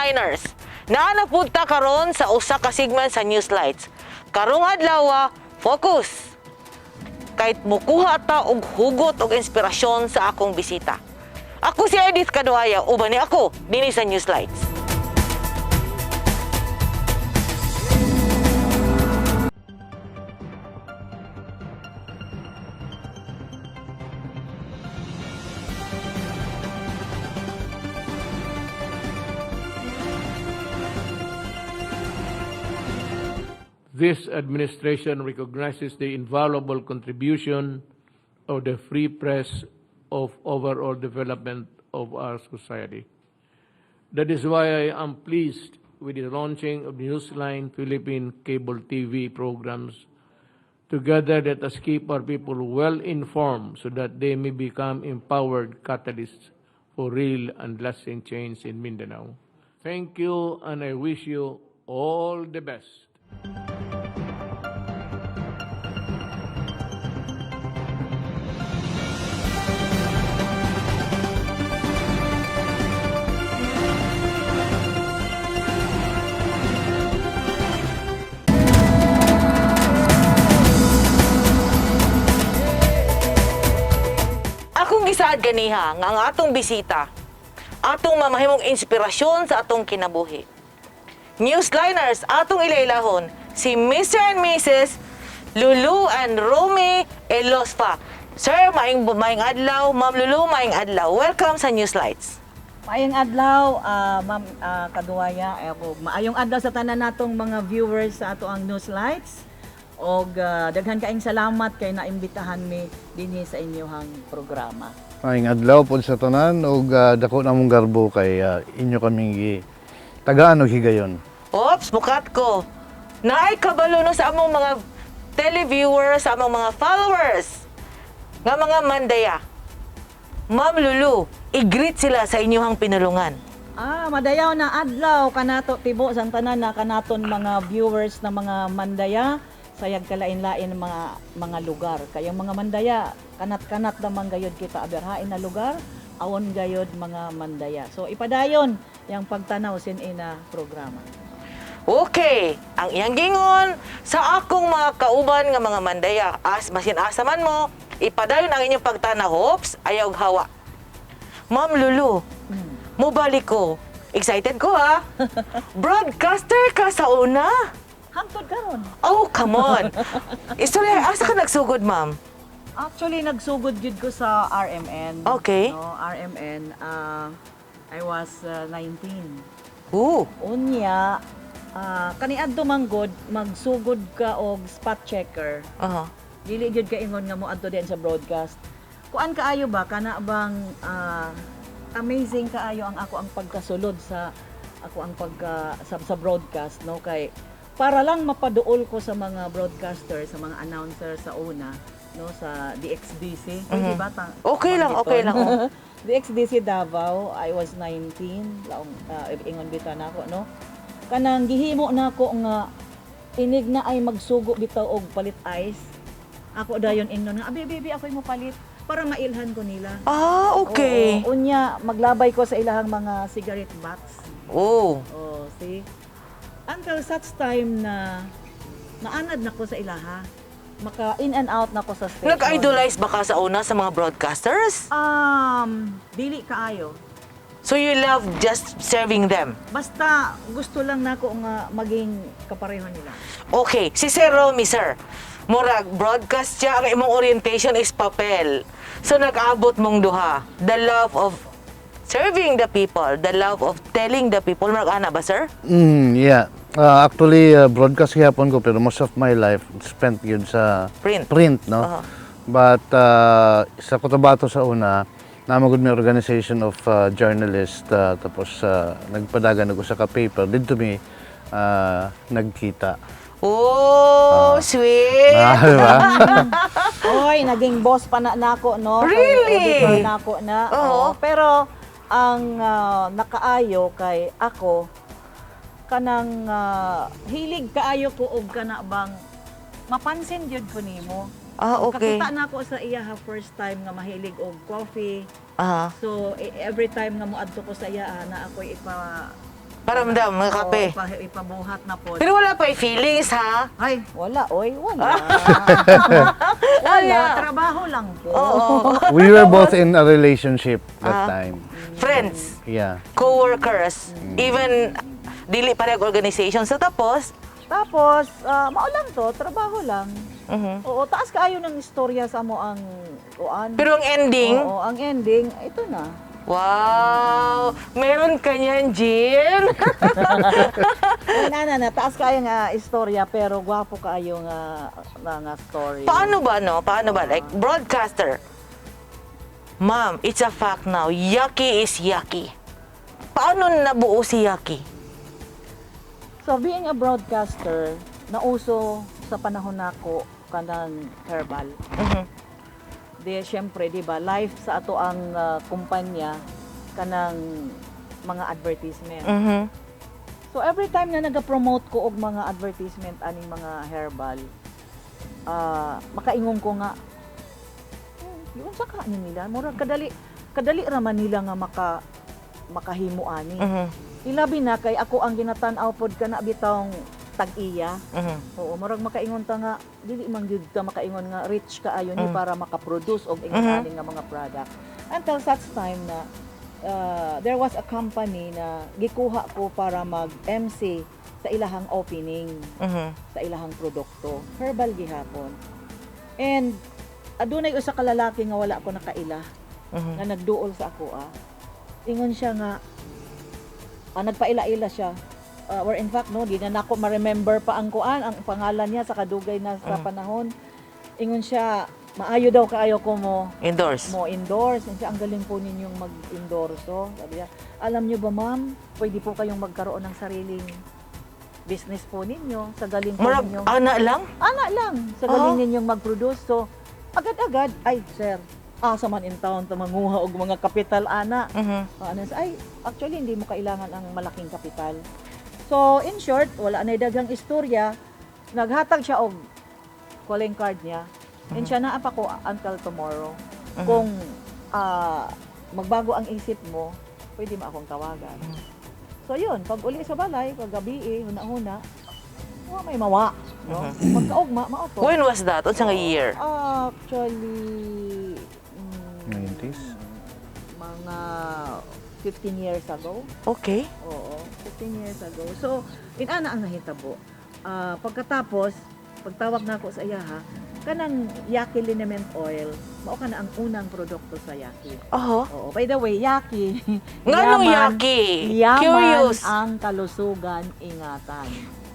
Newsliners. Naanapunta karon sa usa ka segment sa Newslights. Karong adlaw, focus. Kahit mukuha ta og hugot og inspirasyon sa akong bisita. Ako si Edith Caduaya, uban ni ako dinhi sa Newslights. This administration recognizes the invaluable contribution of the free press of overall development of our society. That is why I am pleased with the launching of the Newsline Philippine cable TV programs. Together, let us keep our people well informed so that they may become empowered catalysts for real and lasting change in Mindanao. Thank you, and I wish you all the best. Akong gisaad ganiha nga ang atong bisita, atong mamahimong inspirasyon sa atong kinabuhi. Newsliners, atong ilailahon, si Mr. and Mrs. Lulu and Romy Elosfa. Sir, maing adlaw. Ma'am Lulu, maing adlaw. Welcome sa Newslights. Maayong adlaw, Ma'am Caduaya. Maayong adlaw sa tanan natong mga viewers sa ato ang Newslights. Og daghan kaayong salamat kay naimbitahan mi dinhi sa inyohang programa. Maayong adlaw po sa tanan ug dako na mong garbo kay inyo kaming tagaan og higayon. Ops, bukat ko. Naay kabalo no sa among mga televiewers, sa among mga followers, nga mga mandaya. Ma'am Lulu, i-greet sila sa inyohang pinulungan. Madayaw na adlaw kanato tibo sang tanan na kanaton mga viewers na mga mandaya sayag kalain-lain mga lugar. Kayong mga mandaya, kanat-kanat naman gayod kita aberhain na lugar, awon gayod mga mandaya. So ipadayon yang pagtanaw sin ina programa. Okay, ang iyang gingon sa akong mga kauban nga mga mandaya, masin asa man mo, ipadayon ang inyong pagtanaw, hopes, ayaw hawa. Ma'am Lulu, mubalik ko. Excited ko ha. Broadcaster ka sa una. Hangtod karon. Oh, come on. Istorya, asa ka nagsugod, ma'am? Actually, nagsugod jud ko sa RMN. Okay. No, RMN, I was 19. Ooh. Unya, kaniadto manggod, magsugod ka og spot checker. Dili jud ka ingon nga mo adto din sa broadcast. Kuan kaayo ba kana bang amazing kaayo ang ako ang pagkasulod sa ako ang sa broadcast, no, kay para lang mapaduol ko sa mga broadcaster, sa mga announcer sa una, no, sa DXDC. Di ba? Okay lang. DXDC Davao, I was 19, laong ingon bitaw na ako, no. Kanang gihimo na ako nga inig na ay magsugo bitaw og palit ice. Ako dayon ingnon nga, baby, ako'y mo palit para mailhan ko nila. Okay. Oo, unya maglabay ko sa ilahang mga cigarette box. Oh. Oh, see? Until such time na naanad na ko sa ilaha. Maka in and out na ko sa station. Nag-idolize ba ka sa una sa mga broadcasters? Dili kaayo. So you love just serving them? Basta gusto lang nako nga maging kapareho nila. Okay, si Sir Romy, sir. Murag, broadcast siya, ang imong orientation is papel. So nag-abot mong duha. The love of serving the people, the love of telling the people. Murag ana ba, sir? Yeah. Actually, broadcast hapon ko pero most of my life spent yun sa Print. no? But sa Cotabato sa una, namagod may organization of journalists, tapos nagpadagan ako sa ka-paper. Dito mi nagkita. Oh, sweet! Diba? Oy, naging boss pa na nako, no? Really? Editor nako na. Oo. Pero ang nakaayo kay ako kanang hilig kaayo ko og kana bang mapansin jud ko nimo. Okay. Kakita na ako sa iya first time nga mahilig og coffee. Aha. So every time nga moadto ko sa iya na ako'y Paramdam, mga kape. Ipabuhat na po. Pero wala pa feelings, ha? Ay, wala, oy, wala. Wala, Wala. trabaho lang po. Oo. We were both in a relationship that time. Friends, Yeah. co-workers, even dili parehong organization. So tapos, Tapos, maulang to, trabaho lang. mhm. Oo, taas kaayo ng istorya sa mo ang kuan. Pero ang ending, Oo, ang ending, ito na. wow, meron ka niyan, Jill. Na, taas kaayo nga istorya, pero gwapo kaayo nga story. Paano ba, no? Paano ba? Like, broadcaster. Ma'am, it's a fact now. Yucky is yucky. Paano nabuo si Yucky? So, being a broadcaster, nauso sa panahon nako kanang herbal. Mhm. Di, syempre, di ba, live sa ato ang kumpanya kanang mga advertisement. Mhm. So, every time na nag-promote ko og mga advertisement aning mga herbal, makaingon ko nga, yun sa kanin nila, murag kadali raman nila nga makahimo ani. Mhm. Ilabi na kay ako ang ginatan-aw pod kana bitawng tag-iya. Mhm. Oo, murag makaingon ta nga dili man gyud ka makaingon nga rich ka ayon ni para makaproduce og Mhm. ingani nga mga product. Until such time na there was a company na gikuha ko para mag-MC sa ilahang opening Mhm. sa ilahang produkto. Herbal gihapon. And adunay usa ka lalaki nga wala ko nakaila Mhm. nga nagduol sa ako Ingon siya nga nagpaila-ila siya. Or in fact no, di na ako ma-remember pa ang ang pangalan niya sa kadugay na sa panahon. Ingon siya, maayo daw kaayo ko mo Indoors. endorse. Siya, ang galing po ninyong mag-endorso. Sabi niya, alam niyo ba ma'am, pwede po kayong magkaroon ng sariling business po ninyo. Sa galing po Murag, ninyong... ana lang? Ana lang. Sa galing ninyong mag-produce. So, agad-agad, ay sir, asa man in town ta manguha og mga kapital ana. Mhm. Ay, actually hindi mo kailangan ang malaking kapital. So, in short, wala na daghang istorya. Naghatag siya og calling card niya. And siya naa pa ko until tomorrow. Kung magbago ang isip mo, pwede mo akong tawagan. So, yun. Pag uli sa balay, pag gabi, huna-huna, may mawa. No? Magkaugma, maoto. When was that? Unsa nga year? Actually, 90s? mga 15 years ago. Okay. Oo, 15 years ago. So, inana ang nahitabo. Pagkatapos, pagtawag na ako sa iya kanang Yaki liniment oil, mao ka na ang unang produkto sa Yaki. Oho. Oo, by the way, Yaki. Nganong yaman- Yucky? Yaman Curious. ang kalusugan, ingatan.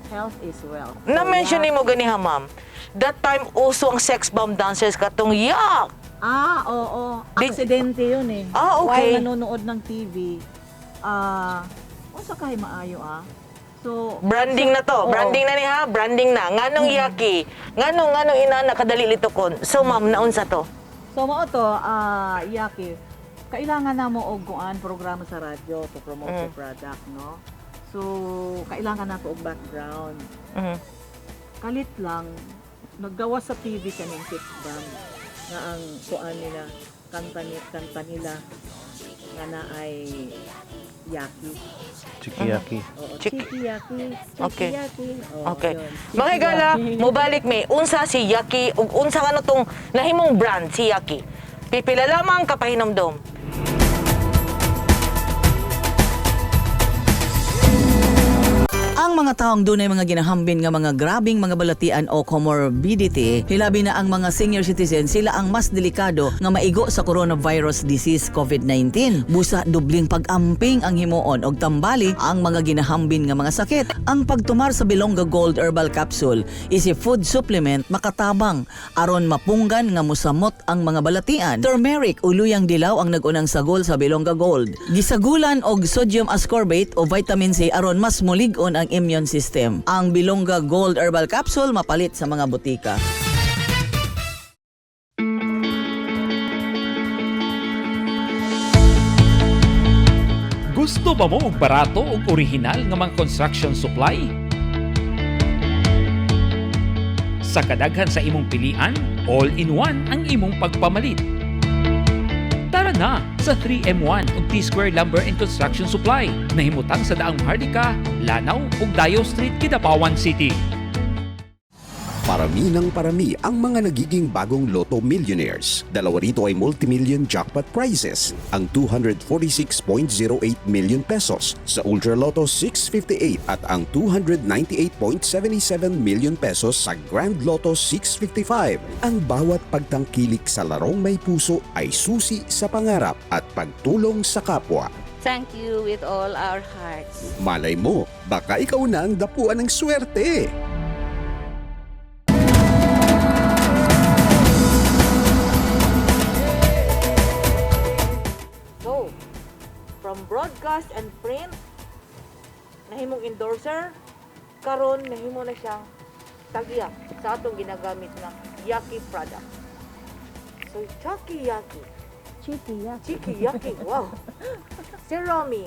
Health is wealth. So, Na-mention Yaki- mo gani ha, ma'am. That time, uso ang sex bomb dancers katong yak. Oo. Aksidente yun eh. Okay. While nanonood ng TV, unsa kay maayo So, Branding na to. Oo. Branding na ni ha. Branding na. Nganong Yucky. Nganong ina nakadali litokon. So, ma'am, naunsa to? So mao to, Yaki, kailangan na mo og kuan programa sa radyo to promote your product, no? So, kailangan na to og background. Mhm. Kalit lang, naggawa sa TV kaning six band nga ang kuan nila, kanta nila nga na ay Yaki. Chikiyaki. Oo, Chik- Chiki-Yaki. Okay. Chiki-Yaki. Oo, Okay. yun. Mga higala, Chiki-Yaki. mubalik mi. Unsa si Yucky ug unsa nga tong nahimong brand si Yucky. Pipila lamang kapahinomdom. Ang mga taong dunay mga ginahambin nga mga grabing mga balatian o comorbidity, hilabi na ang mga senior citizen, sila ang mas delikado nga maigo sa coronavirus disease COVID-19. Busa dubling pag-amping ang himuon og tambali ang mga ginahambin nga mga sakit. Ang pagtumar sa Bilonga Gold Herbal Capsule is a food supplement makatabang aron mapunggan nga musamot ang mga balatian. Turmeric, uluyang dilaw ang nagunang sagol sa Bilonga Gold. Gisagulan og sodium ascorbate o vitamin C aron mas mulig-on ang immune system. Ang Bilonga Gold Herbal Capsule mapalit sa mga butika. Gusto ba mo og barato ug orihinal nga mga construction supply? Sa kadaghan sa imong pilian, all-in-one ang imong pagpamalit. Tara na sa 3M1 ug T-Square Lumber and Construction Supply. Nahimutang sa daang Maharlika, Lanao ug Dayo Street, Kidapawan City. Parami ng parami ang mga nagiging bagong Lotto Millionaires. Dalawa rito ay multimillion jackpot prizes. Ang 246.08 million pesos sa Ultra Lotto 658 at ang 298.77 million pesos sa Grand Lotto 655. Ang bawat pagtangkilik sa larong may puso ay susi sa pangarap at pagtulong sa kapwa. Thank you with all our hearts. Malay mo, baka ikaw na ang dapuan ng swerte. So, from broadcast and print, nahimong endorser, karon nahimo na siyang tagya sa atong ginagamit na Yaki product. So, Chucky Yaki. Chiki Yaki, wow. Sir Romy,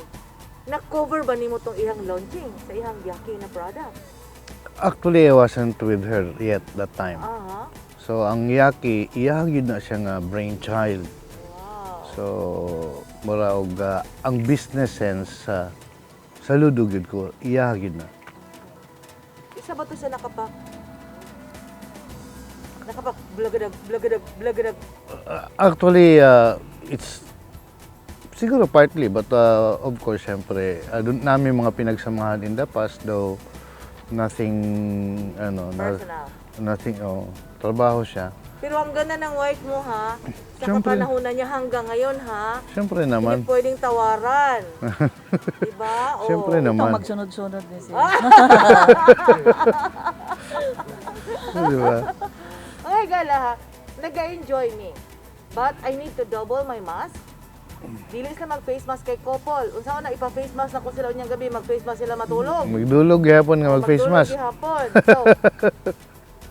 na-cover ba nimo tong ihang launching sa ihang Yaki na product? Actually, I wasn't with her yet that time. Aha. So, ang Yaki, iyahagid na siya nga brainchild. Wow. So, mura og ang business sense sa ludugid ko, iyahagid na. Isa ba to sa nakapak blagadag. Actually, it's siguro partly, but of course, syempre, doon namin mga pinagsamahan in the past, though nothing, Personal. nothing, trabaho siya. Pero ang ganda ng wife mo ha, sa Siyempre. kapanahunan niya hanggang ngayon ha, Siyempre hindi naman, pwedeng tawaran. Diba? Oo. siyempre Ito, naman. magsunod-sunod din siya. Diba? Okay, gala ha, nag-enjoy me. But I need to double my mask. Dili sila mag-face mask kay couple. Unsa na ipa-face mask na ko sila unyang gabi, mag-face mask sila matulog. Magdulog gihapon nga mag-face Magdulog mask. gihapon. So,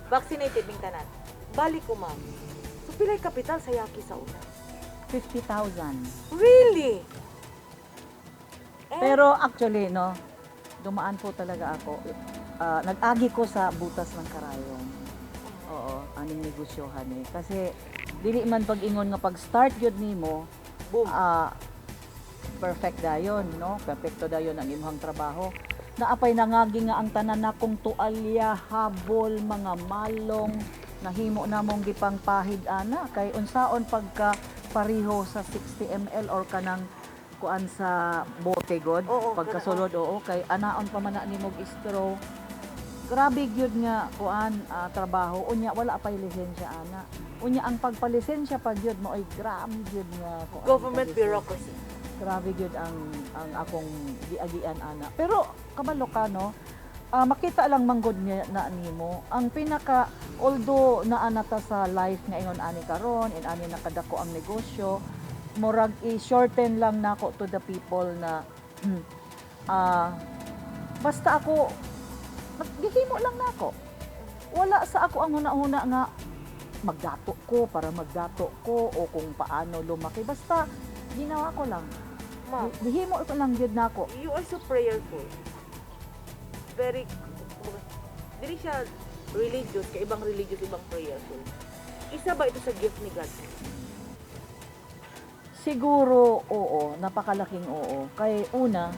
vaccinated ning tanan. Balik ko ma'am. So, pilay kapital sa Yaki sa una? 50,000. Really? Pero actually, no, dumaan po talaga ako. Nag-agi ko sa butas ng karayong. Oo, aning negosyohan eh. Kasi, dili man pag-ingon nga pag-start yun nimo, Boom. perfect dayon, no? Perfecto dayon ang imong trabaho. Naapay nangagi nga ang tanan nakong tualya, habol, mga malong, nahimo namong gipang pahid ana kay unsaon pagka pariho sa 60 ml or kanang kuan sa bote god Oo, pagkasulod oo kay anaon pa man na nimog straw. Grabe gyud nga kuan trabaho unya wala pa lisensya ana. Unya ang pagpalisensya pag gyud mo ay grabe gyud nga kuan. Government ka-lisensya. bureaucracy. Grabe gyud ang akong giagian ana. Pero kabalo ka no, makita lang manggod niya na nimo. Ang pinaka although naanata sa life nga ingon ani karon and ani nakadako ang negosyo, murag i-shorten lang nako to the people na basta ako gihimo lang nako. Wala sa ako ang una-una nga magdato ko para magdato ko o kung paano lumaki. Basta ginawa ko lang. Ma'am, Gihimo ko lang gyud nako. you are so prayerful. Very, dili siya religious, kay ibang religious, ibang prayerful. Isa ba ito sa gift ni God? Siguro oo, napakalaking oo. Kay una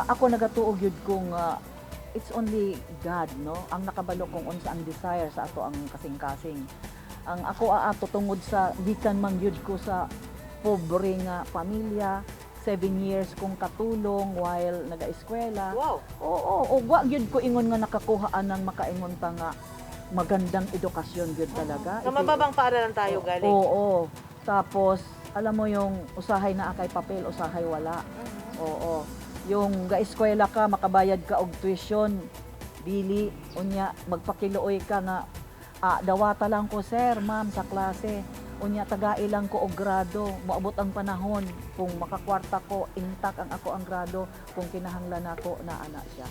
ako nagatuog yun kung it's only God, no? Ang nakabalo kung unsa ang desire sa ato ang kasing-kasing. Ang ako ato tungod sa gikan man yun ko sa pobre nga pamilya, 7 years kong katulong while naga-eskwela. Wow! Oo, wa gyud ko ingon nga nakakuhaan ng makaingon ta nga magandang edukasyon gyud talaga. Sa mababang paaralan tayo galing. Oo. Tapos, alam mo yung usahay na akay papel, usahay wala. Oo. Yung ga-eskwela ka, makabayad ka og tuition, dili, unya, magpakiluoy ka nga, dawata lang ko sir, ma'am, sa klase. Unya, tagailang ko og grado. Maabot ang panahon. Kung makakwarta ko, intact ang ako ang grado. Kung kinahanglan ako, naana siya.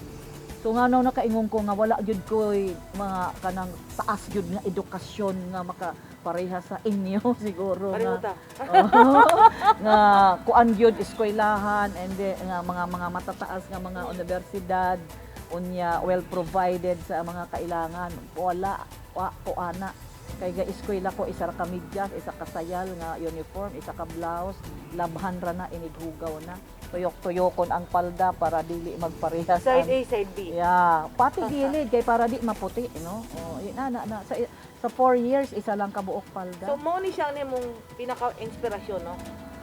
So nga nung nakaingon ko nga wala gyud ko'y mga kanang taas gyud nga edukasyon nga makapareha sa inyo siguro Pareho nga. ta. Nga kuan gyud eskwelahan and then nga mga matataas nga mga universidad unya well provided sa mga kailangan. Wala wa ko ana. Kay ga eskwela ko isa ka medyas, isa ka sayal nga uniform, isa ka blouse, labhan ra na inighugaw na. Tuyok-tuyokon ang palda para dili magparehas. Side ang- A, side B. Yeah, pati gilid kay para di maputi, no? Oh, yun na sa 4 years isa lang ka buok palda. So, mo ni siya ni mong pinaka-inspirasyon, no?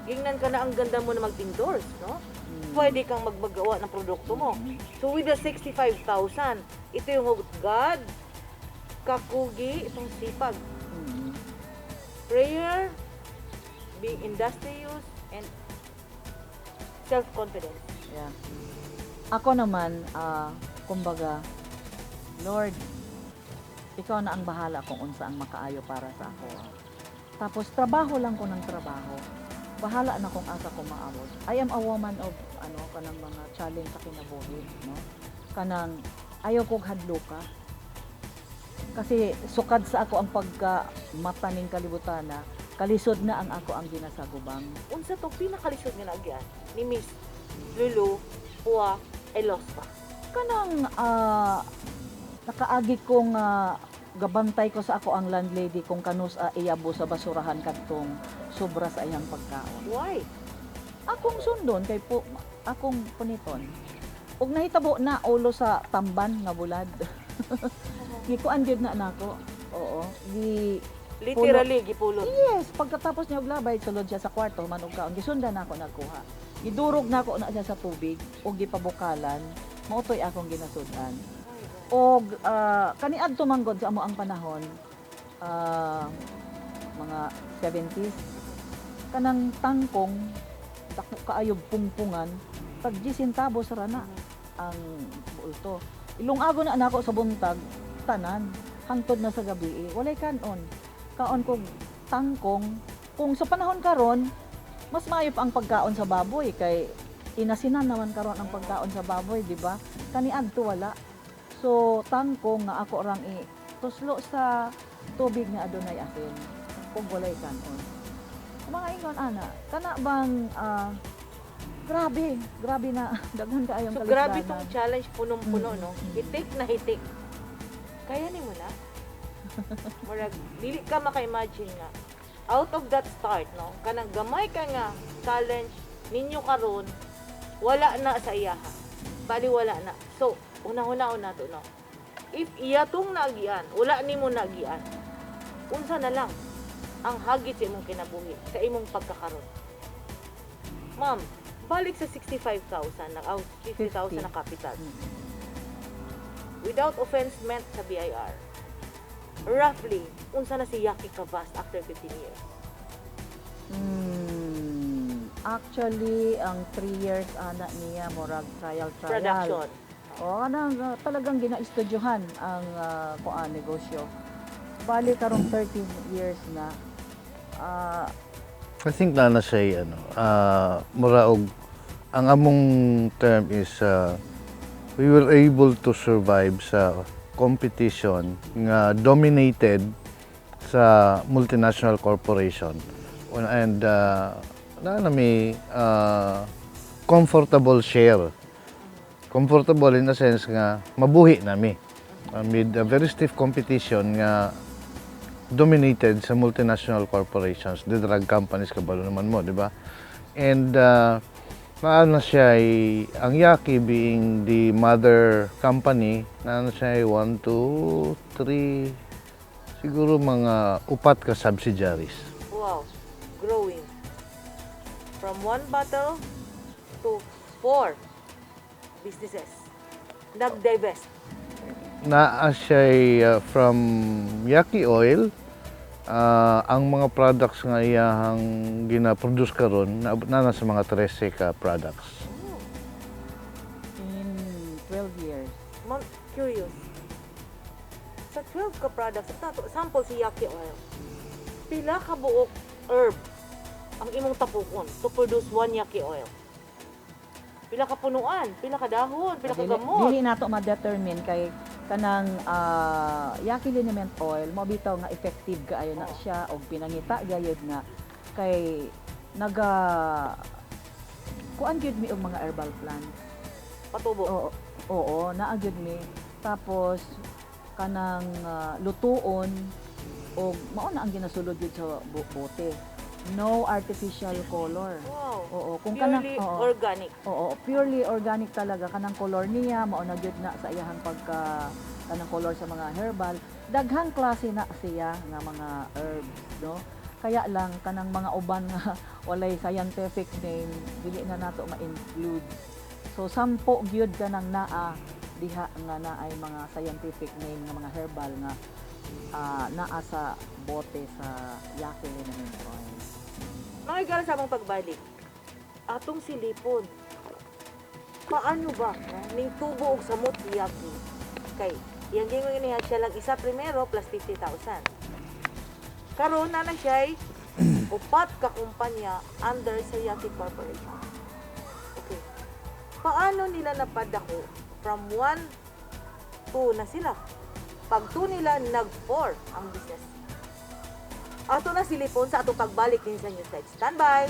Gingnan ka na ang ganda mo na mag-endorse, no? Pwede kang magbagawa ng produkto mo. So, with the 65,000, ito yung hugot God, kakugi, itong sipag. Prayer, being industrious, and self-confidence. Yeah. Ako naman, kumbaga, Lord, ikaw na ang bahala kung unsa ang makaayo para sa ako. Tapos, trabaho lang ko ng trabaho. Bahala na kung asa ko maabot. I am a woman of, kanang mga challenge sa kinabuhi, no? Kanang, ayaw kong hadluka. Kasi, sukad sa ako ang pagka-mata ning kalibutana, kalisod na ang ako ang ginasagubang. Unsa to pinakalisod nga nagyan ni Miss Lulu Pua Elospa. Kanang nakaagi kong gabantay ko sa ako ang landlady kung kanus iyabo sa basurahan kadtong sobra sa iyang pagkaon. Why? Akong sundon kay po akong puniton. Ug nahitabo na ulo sa tamban nga bulad. Gikuan gyud na nako. Oo. Literally, gipulot. Yes, pagkatapos niya og labay sulod siya sa kwarto manog kaon gisundan nako nagkuha. Gidurog nako na siya sa tubig ug gipabukalan. Mautoy akong ginasudan. Og kaniadto manggod sa amo ang panahon mga 70s kanang tangkong dako kaayog pungpungan tag 10 centavos ra na ang bulto. Ilungago na nako sa buntag tanan hangtod na sa gabi walay kanon. Kaon kog tangkong kung sa panahon karon mas maayo pa ang pagkaon sa baboy kay inasinan naman karon ang pagkaon sa baboy, di ba? Kaniadto wala. So tangkong nga ako rang tuslo sa tubig nga adunay asin kung walay kanon. Mga ingon ana, kana bang grabe na daghan kaayong So, kaligdanan. grabe tong challenge, punong-puno, no? Hitik na hitik. Kaya ni mo na? Murag, dili ka maka-imagine nga. Out of that start, no? Kanang gamay ka nga challenge ninyo karon wala na sa iyaha. Bali, wala na. So, una-una to, no? If iya tong nagian, wala ni mo nagian, unsa na lang ang hagit sa imong kinabuhi, sa imong pagkakaroon. Ma'am, balik sa 65,000 na 50,000 na capital. Without offense meant sa BIR. Roughly, unsa na si Yaki Kavas after 15 years? Actually, ang 3 years ana niya murag trial. Production. O talagang gina-estudyohan ang negosyo. Bali karong 13 years na. I think na siya muraog ang among term is we were able to survive sa competition nga dominated sa multinational corporation and may comfortable share. Comfortable in the sense nga mabuhi nami amid a very stiff competition nga dominated sa multinational corporations, the drug companies kabalo naman mo, di ba? And paano siya ang Yaki being the mother company, na siya 1, 2, 3, siguro mga 4 ka subsidiaries. Wow, growing. From 1 bottle to 4 businesses. Nag-divest. Naa siya from Yaki Oil, ang mga products nga iyahang gina-produce karon na sa mga 13 ka products. In 12 years. Ma'am, curious. Sa 12 ka products, sample si Yaki Oil. Pila ka buok herb ang imong tapukon to produce 1 Yaki Oil? Pila ka punuan, pila ka dahon, pila ka gamot. Dili nato ma-determine kay kanang Yaki liniment oil mo bitaw nga effective kaayo na siya og pinangita gayud nga kay kuan gyud mi og mga herbal plants. Patubo. Oo, naa gyud mi. Tapos kanang lutuon O mao na ang ginasulod yun sa bote. No artificial color. Wow. Oo, kung Purely oo. organic. Oo, purely organic talaga kanang color niya, mao na gyud na sa iyahang pagka kanang color sa mga herbal. Daghang klase na siya nga mga herbs, no? Kaya lang kanang mga uban nga walay scientific name, dili na nato ma-include. So sampo gyud kanang naa diha nga naay mga scientific name nga mga herbal nga naa sa bote sa Yaki Liniment Oil. Nakikala sa among pagbalik, atong silipon. Paano ba? Ning tubo og samot Yaki. Kay, yang gingon niya siya lang isa primero plus 50,000. Karon na siya upat ka kumpanya under sa Yaki Corporation. Okay. Paano nila napadako from 1 to na sila? Pag 2 nila, nag-4 ang business. Ato na silipon sa atong pagbalik din sa news site. Standby!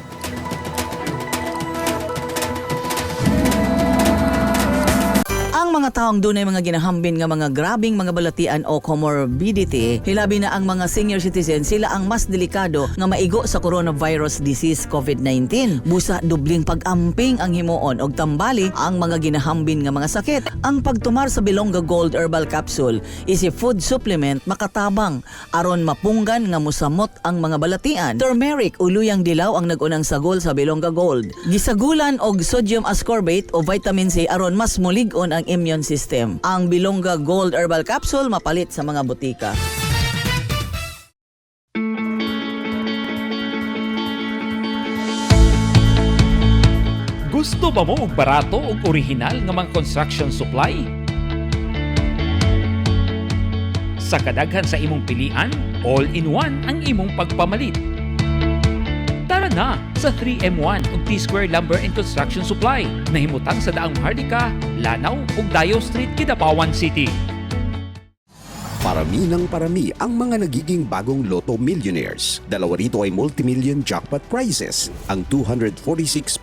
Ang mga taong dunay mga ginahambin nga mga grabing mga balatian o comorbidity, hilabi na ang mga senior citizen, sila ang mas delikado nga maigo sa coronavirus disease COVID-19. Busa dubling pag-amping ang himuon og tambali ang mga ginahambin nga mga sakit. Ang pagtumar sa Bilonga Gold Herbal Capsule is a food supplement makatabang aron mapunggan nga musamot ang mga balatian. Turmeric uluyang dilaw ang nagunang sagol sa Bilonga Gold. Gisagulan og sodium ascorbate o vitamin C aron mas mulig-on ang immune system. Ang Bilonga Gold Herbal Capsule mapalit sa mga butika. Gusto ba mo og barato ug orihinal nga mga construction supply? Sa kadaghan sa imong pilian, all-in-one ang imong pagpamalit. Tara na sa 3M1 ug T-Square Lumber and Construction Supply. Nahimutang sa daang Hardika, Lanao ug Dayo Street, Kidapawan City. Parami ng parami ang mga nagiging bagong Lotto Millionaires. Dalawa rito ay multimillion jackpot prizes. Ang 246.08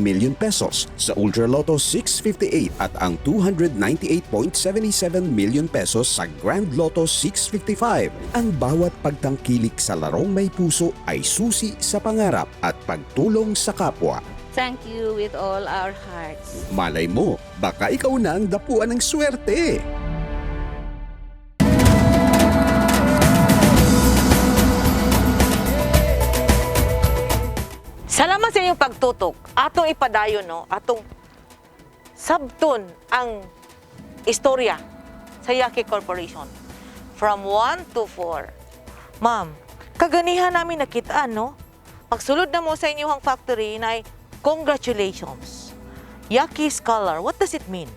million pesos sa Ultra Lotto 658 at ang 298.77 million pesos sa Grand Lotto 655. Ang bawat pagtangkilik sa larong may puso ay susi sa pangarap at pagtulong sa kapwa. Thank you with all our hearts. Malay mo, baka ikaw na ang dapuan ng swerte. Salamat sa inyong pagtutok. Atong ipadayon, no? Atong sabton ang istorya sa Yaki Corporation. From 1 to 4. Ma'am, kaganihan namin nakitaan, no? Pagsulod na mo sa inyong factory na ay congratulations. Yaki Scholar, what does it mean?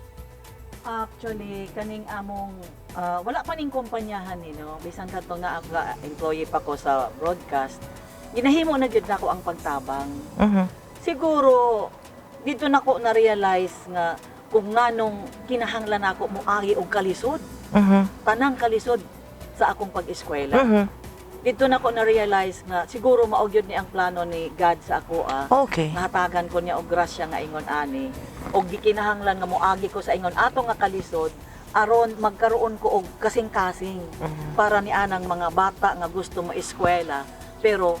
Actually, kaning among wala pa ning kumpanyahan ni no, bisan kadto nga ako employee pa ko sa broadcast. Ginahimo na gyud nako ang pagtabang. Siguro dito nako na realize nga kung nganong kinahanglan nako moagi og kalisod. Tanang kalisod sa akong pag-eskwela. Dito nako na realize nga siguro mao gyud ni ang plano ni God sa ako Okay. Nahatagan ko niya og grasya nga ingon ani og gikinahanglan nga moagi ko sa ingon ato nga kalisod aron magkaroon ko og kasing-kasing para ni anang mga bata nga gusto mo-eskwela pero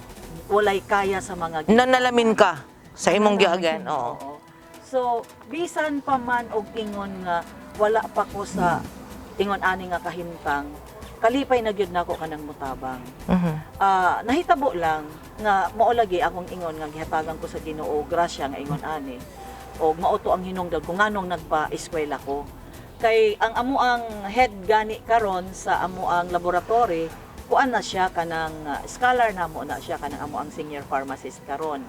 walay kaya sa mga Nanalamin ka sa imong giagan. Oo. So bisan pa man og ingon nga wala pa ko sa ingon ani nga kahimtang kalipay na gyud nako kanang mutabang. Nahitabo lang nga mao lagi akong ingon nga gihatagan ko sa Ginoo grasya nga ingon ani og mauto ang hinungdan kung nganong nagpa-eskwela ko. Kay ang amuang head gani karon sa amuang laboratory kuan na siya kanang scholar namo na siya kanang amuang senior pharmacist karon.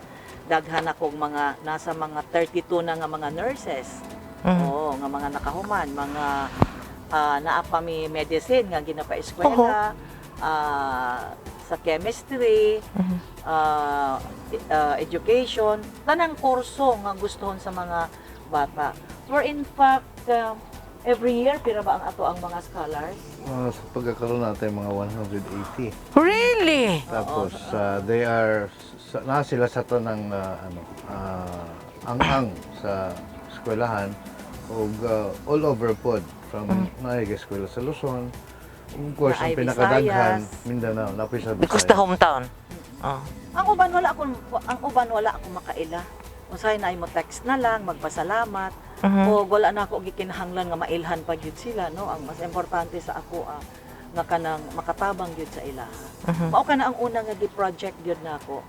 Daghan akong mga nasa mga 32 na nga mga nurses. Oo, nga mga nakahuman, mga naa pa mi medicine nga ginapa-eskwela, sa chemistry, education, tanang kurso nga gustohon sa mga bata. For in fact, every year pira ba ang ato ang mga scholars? Sa pagkakaroon natin mga 180. Really? Tapos they are na sila sa to ng ang sa eskwelahan ug all over pod from naig eskwela sa Luzon, Of course, Na ang ay pinakadaghan, Visayas. Mindanao, napis sa Because the Visayas. hometown. Oh. Ang uban wala ako makaila. Usahay na ay mo text na lang, magpasalamat. O wala na ako gikinahanglan nga mailhan pa gyud sila, no? Ang mas importante sa ako nga kanang makatabang gyud sa ilaha. Mao kana ang una nga gi-project gyud nako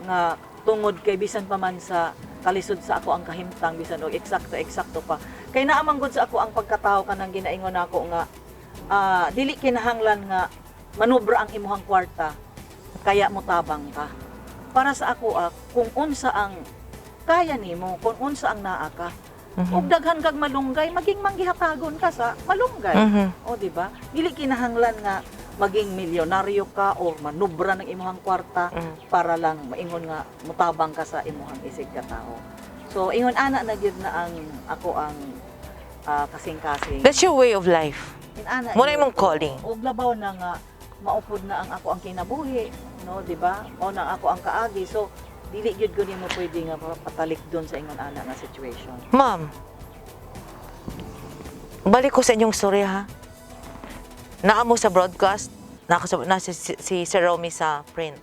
nga tungod kay bisan pa man sa kalisod sa ako ang kahimtang bisan og eksakto pa. Kay naamang gud sa ako ang pagkatao kanang ginaingon nako nga dili kinahanglan nga manubra ang imuhang kwarta kaya mo tabang ka. Para sa ako kung unsa ang kaya nimo, kung unsa ang naa ka, ug daghan kag malunggay, maging manggihatagon ka sa malunggay. O di ba? Dili kinahanglan nga maging milyonaryo ka o manubra ng imuhang kwarta para lang maingon nga mutabang ka sa imuhang isig ka tao. So ingon ana na gyud na ang ako ang kasing-kasing. That's your way of life. Inana Muna gyud imong ko. calling. Ug labaw na nga maupod na ang ako ang kinabuhi, no, di ba? O na ako ang kaagi. So dili gyud ko nimo pwede nga patalik doon sa ingon ana nga situation. Ma'am, balik ko sa inyong story ha. Naamo sa broadcast, na si Sir Romy sa print.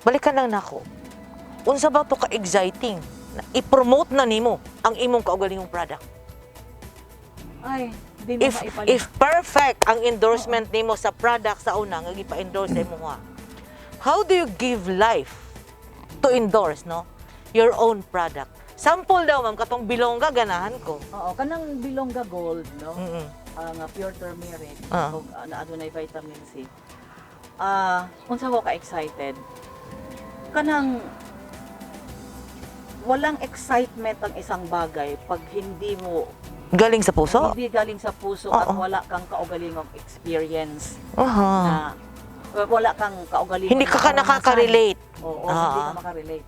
Balikan lang nako. Unsa ba to ka exciting? I-promote na nimo ang imong kaugalingong product. Ay, di mo maipalit. If perfect ang endorsement nimo sa product sa una nga gipa-endorse sa imo ha. How do you give life to endorse no your own product? Sample daw ma'am katong bilongga ganahan ko. Oo, kanang bilongga gold, no? Mm-mm. Nga pure turmeric, Ah. ug na adunay vitamin C. Unsa ko ka excited? Kanang walang excitement ang isang bagay pag hindi mo Galing sa puso. hindi galing sa puso at wala kang kaugalingong experience Aha. na wala kang kaugalingong Hindi ka nakaka-relate. Oo, hindi ka makarelate.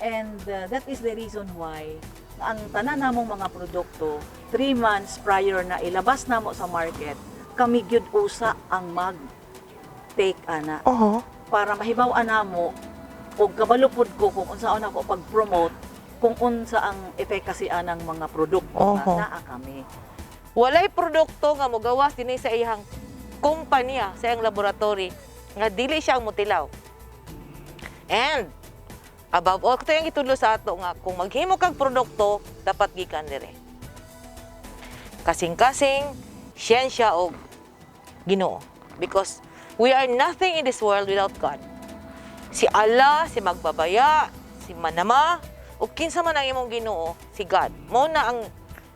And that is the reason why ang tanan namong mga produkto 3 months prior na ilabas namo sa market, kami gyud usa ang mag-take ana Oo. para mahibaw-an namo og kabalupod ko kung unsaon ako pag-promote kung unsa ang efficacy anang mga produkto nga Oho. naa kami. Walay produkto nga mogawas dinhi sa iyang kumpanya, sa iyang laboratory nga dili siya ang mutilaw. And above all, ito yung itulo sa ato nga kung maghimo kag produkto, dapat gikan dire. Kasing-kasing, siyensya o Ginoo. Because we are nothing in this world without God. Si Allah, si Magbabaya, si Manama, o kinsa man ang imong Ginoo, si God. Mao na ang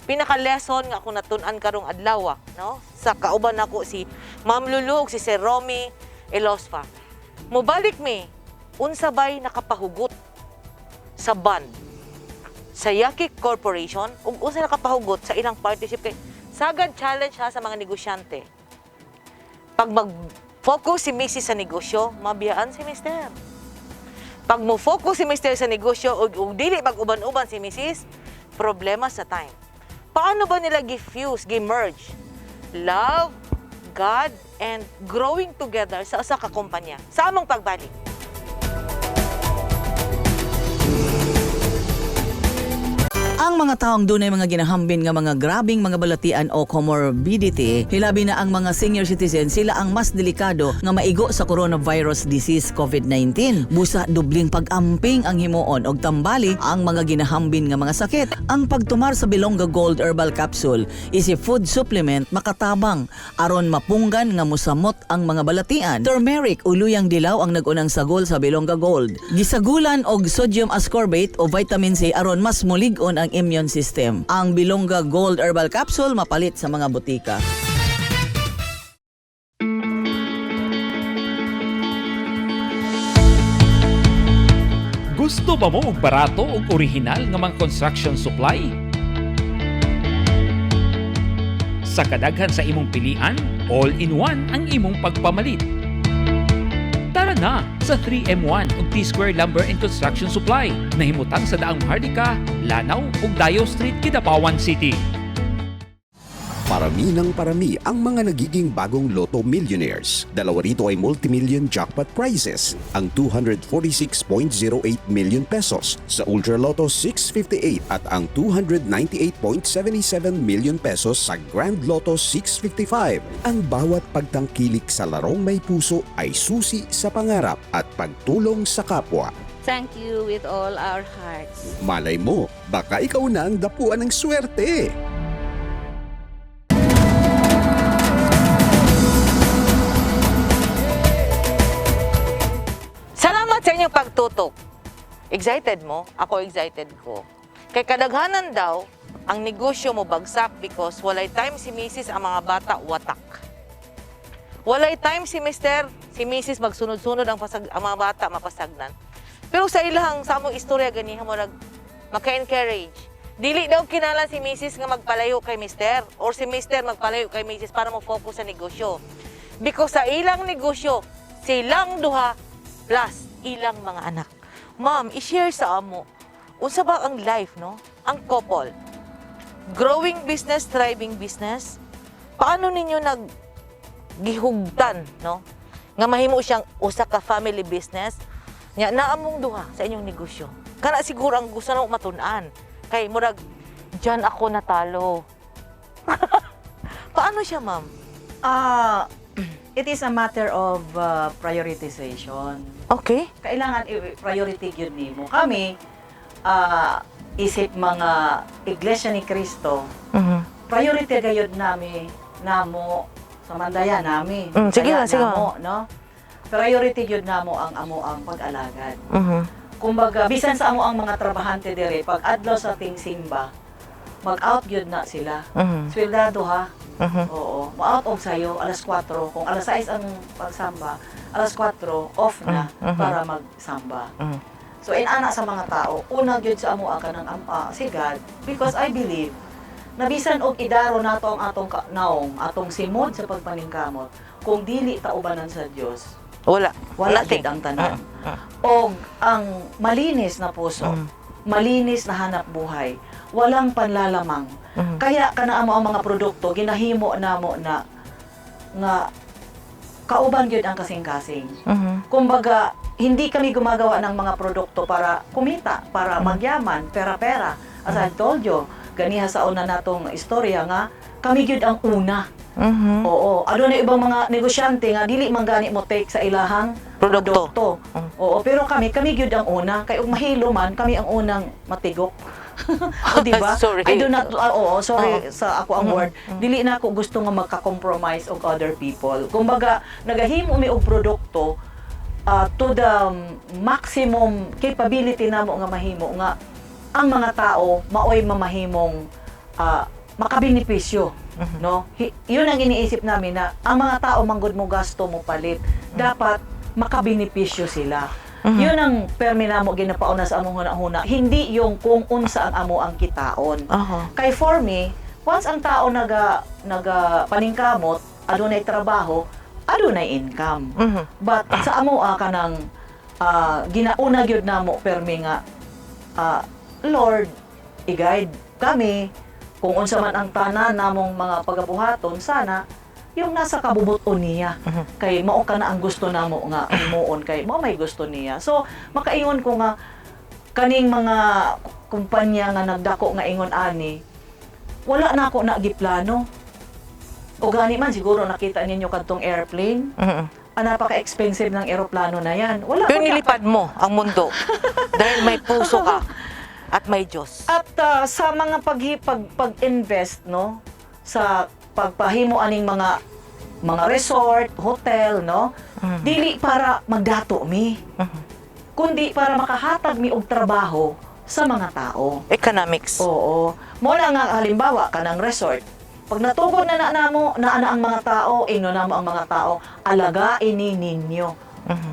pinaka-lesson nga akong natun-an karong adlaw, no? Sa kauban nako si Ma'am Lulug, si Sir Romy Elosfa. Mobalik mi, unsa bay nakapahugot sa band sa Yaki Corporation ug unsa nakapahugot sa ilang partnership kay sagad challenge ha sa mga negosyante. Pag mag-focus si Mrs. sa negosyo, mabiyaan si Mr. Pag mo-focus si Mr. sa negosyo ug dili mag-uban-uban si Mrs., problema sa time. Paano ba nila gi-fuse, gi-merge? Love, God, and growing together sa usa ka kumpanya. Sa among pagbalik. Ang mga taong dunay mga ginahambin nga mga grabing mga balatian o comorbidity, hilabi na ang mga senior citizen, sila ang mas delikado nga maigo sa coronavirus disease COVID-19. Busa dubling pag-amping ang himuon og tambali ang mga ginahambin nga mga sakit. Ang pagtumar sa Bilongga Gold Herbal Capsule is a food supplement makatabang aron mapunggan nga musamot ang mga balatian. Turmeric o luyang dilaw ang nagunang sagol sa Bilongga Gold. Gisagulan og sodium ascorbate o vitamin C aron mas mulig-on ang immune system. Ang Bilongga Gold Herbal Capsule mapalit sa mga butika. Gusto ba mo og barato ug orihinal nga mga construction supply? Sa kadaghan sa imong pilian, all-in-one ang imong pagpamalit. Tara na sa 3M1 ug T-Square Lumber and Construction Supply na himutang sa daang Hardika, Lanao ug Dayo Street, Kidapawan City. Parami ng parami ang mga nagiging bagong Lotto Millionaires. Dalawa rito ay multimillion jackpot prizes. Ang 246.08 million pesos sa Ultra Lotto 658 at ang 298.77 million pesos sa Grand Lotto 655. Ang bawat pagtangkilik sa larong may puso ay susi sa pangarap at pagtulong sa kapwa. Thank you with all our hearts. Malay mo, baka ikaw na ang dapuan ng swerte. Salamat sa inyong pagtutok. Excited mo? Ako excited ko. Kay kadaghanan daw, ang negosyo mo bagsak because walay time si Mrs. ang mga bata watak. Walay time si Mr. si Mrs. magsunod-sunod ang mga bata mapasagnan. Pero sa ilahang sa among istorya ganihan mo maka-encourage. Dili daw kinalan si Mrs. nga magpalayo kay Mr. or si Mr. magpalayo kay Mrs. para mo focus sa negosyo. Because sa ilang negosyo, silang duha plus ilang mga anak. Ma'am, i-share sa amo. Unsa ba ang life, no? Ang couple. Growing business, thriving business. Paano ninyo naggihugdan, no? Nga mahimo siyang usa ka family business. Nya naamong duha sa inyong negosyo. Kana siguro ang gusto na matun-an. Kay murag diyan ako natalo. Paano siya, ma'am? It is a matter of prioritization. Okay. Kailangan priority yun nimo. Kami, isip mga Iglesia ni Cristo, priority gayud namo sa mandaya nami. Sige Kaya lang, sige namo, no? Priority yun namo ang amo ang pag-alagad. Mhm. Kumbaga, bisan sa amo ang mga trabahante dire, pag adlaw sa ting simba, mag-out yun na sila. Swildado ha. Oo. Ma-out og sayo, alas 4. Kung alas 6 ang pagsamba, alas 4, off na para magsamba. So, inana sa mga tao, una gyud sa amo ang kanang si God, because I believe, na bisan og idaro nato ang atong naong, atong simod sa pagpaningkamot, kung dili taubanan sa Dios, Wala. wala Nothing. gyud ang tanan. Og ang malinis na puso, malinis na hanap buhay, walang panlalamang. Kaya kana amo ang mga produkto ginahimo namo na nga kauban gyud ang kasing-kasing. Kumbaga, hindi kami gumagawa ng mga produkto para kumita, para magyaman, pera-pera. As I told you, ganiha sa una natong istorya nga kami gyud ang una. Oo, adunay ibang mga negosyante nga dili man gani mo take sa ilahang produkto. Oo, pero kami gyud ang una kay ug mahilo man kami ang unang matigok. O di ba? Sorry. I do not sorry sa ako ang word. Dili na ako gusto nga magka-compromise og other people. Kumbaga, nagahimo mi og produkto to the maximum capability namo nga mahimo nga ang mga tao maoy mamahimong makabenepisyo, no? Yun ang iniisip namin na ang mga tao manggod mo gasto mo palit, dapat makabenepisyo sila. Yun ang permi namo ginapauna sa among hunahuna, hindi yung kung unsa ang amo ang kitaon. Kay for me, once ang tao naga paningkamot, adunay trabaho, adunay income. But sa amo kanang ginauna gyud namo permi nga Lord, i-guide kami kung unsa man ang tanan namong mga pagabuhaton, sana yung nasa kabubuton niya. Kay mao ka na ang gusto namo nga himuon kay mao may gusto niya. So makaingon ko nga kaning mga kumpanya nga nagdako nga ingon ani, wala na ako na giplano. O gani man siguro nakita ninyo kadtong airplane. Napaka-expensive ng eroplano na yan. Wala Pero ko na- nilipad mo ang mundo dahil may puso ka at may Diyos. At sa mga pag-invest no sa pagpahimo aning mga resort, hotel no, dili para magdato mi. Kundi para makahatag mi og trabaho sa mga tao. Economics. Oo. Mo na nga halimbawa kanang resort. Pag natugod na namo na ang mga tao, ingno namo ang mga tao, alagain ninyo.